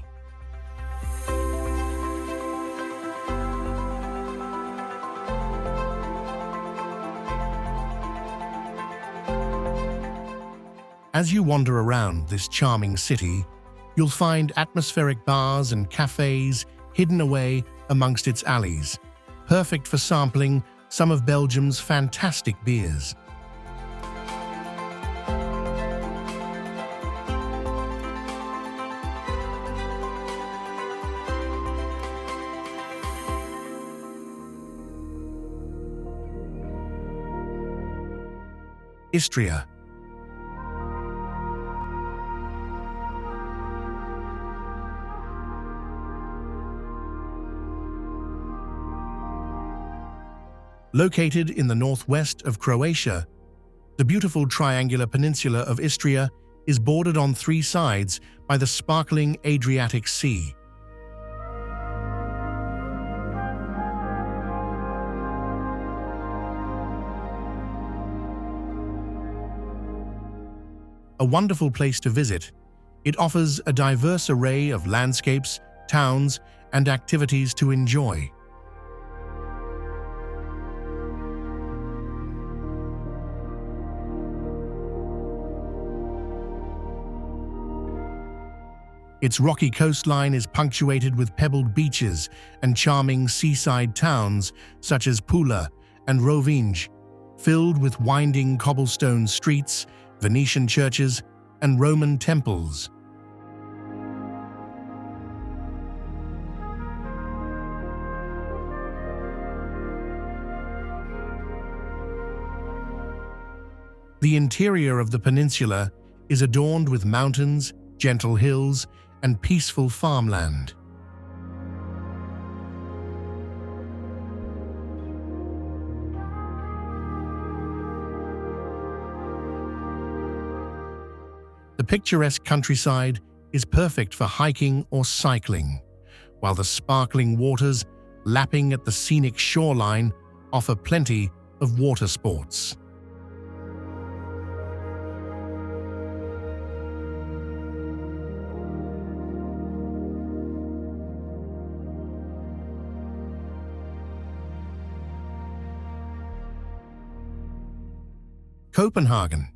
Speaker 1: As you wander around this charming city, you'll find atmospheric bars and cafes hidden away amongst its alleys, perfect for sampling some of Belgium's fantastic beers. Istria. Located in the northwest of Croatia, the beautiful triangular peninsula of Istria is bordered on three sides by the sparkling Adriatic Sea. A wonderful place to visit, it offers a diverse array of landscapes, towns, and activities to enjoy. Its rocky coastline is punctuated with pebbled beaches and charming seaside towns such as Pula and Rovinj, filled with winding cobblestone streets, Venetian churches, and Roman temples. The interior of the peninsula is adorned with mountains, gentle hills, and peaceful farmland. The picturesque countryside is perfect for hiking or cycling, while the sparkling waters lapping at the scenic shoreline offer plenty of water sports. Copenhagen.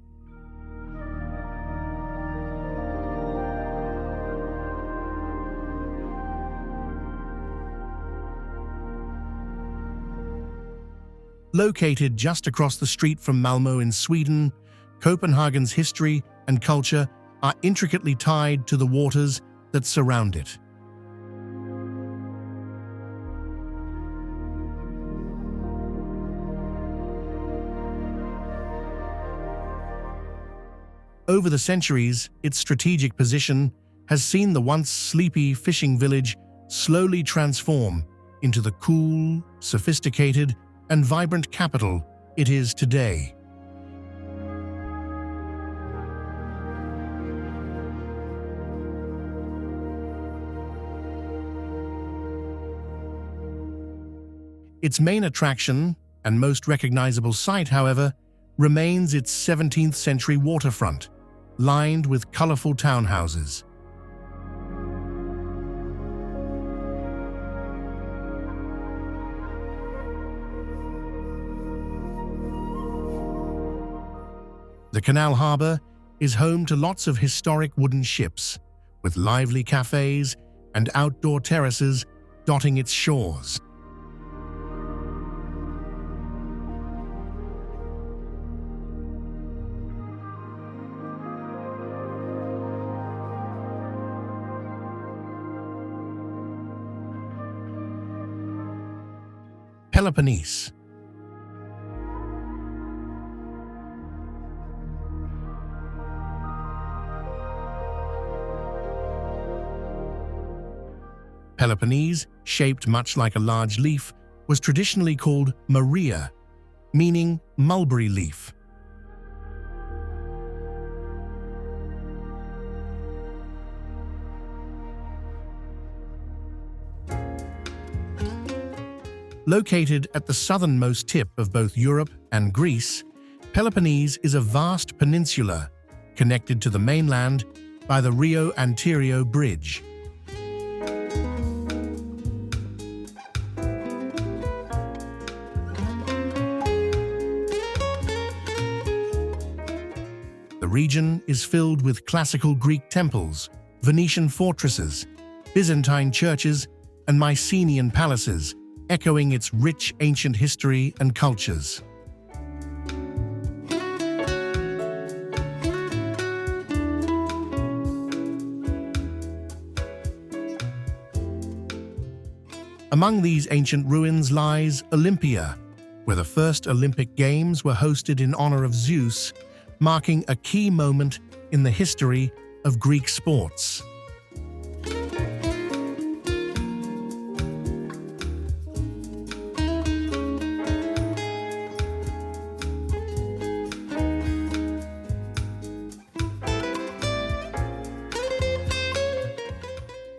Speaker 1: Located just across the street from Malmö in Sweden, Copenhagen's history and culture are intricately tied to the waters that surround it. Over the centuries, its strategic position has seen the once sleepy fishing village slowly transform into the cool, sophisticated, and vibrant capital it is today. Its main attraction, and most recognizable sight, however, remains its 17th century waterfront, lined with colorful townhouses. The canal harbor is home to lots of historic wooden ships, with lively cafes and outdoor terraces dotting its shores. Peloponnese. Peloponnese, shaped much like a large leaf, was traditionally called Maria, meaning mulberry leaf. Located at the southernmost tip of both Europe and Greece, Peloponnese is a vast peninsula connected to the mainland by the Rio Antirio Bridge. The region is filled with classical Greek temples, Venetian fortresses, Byzantine churches, and Mycenaean palaces, echoing its rich ancient history and cultures. Among these ancient ruins lies Olympia, where the first Olympic Games were hosted in honor of Zeus, marking a key moment in the history of Greek sports.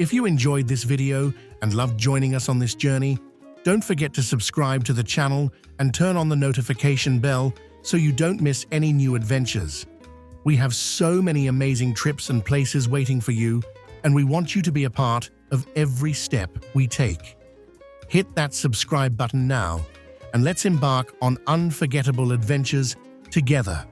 Speaker 1: If you enjoyed this video and loved joining us on this journey, don't forget to subscribe to the channel and turn on the notification bell so you don't miss any new adventures. We have so many amazing trips and places waiting for you, and we want you to be a part of every step we take. Hit that subscribe button now, and let's embark on unforgettable adventures together.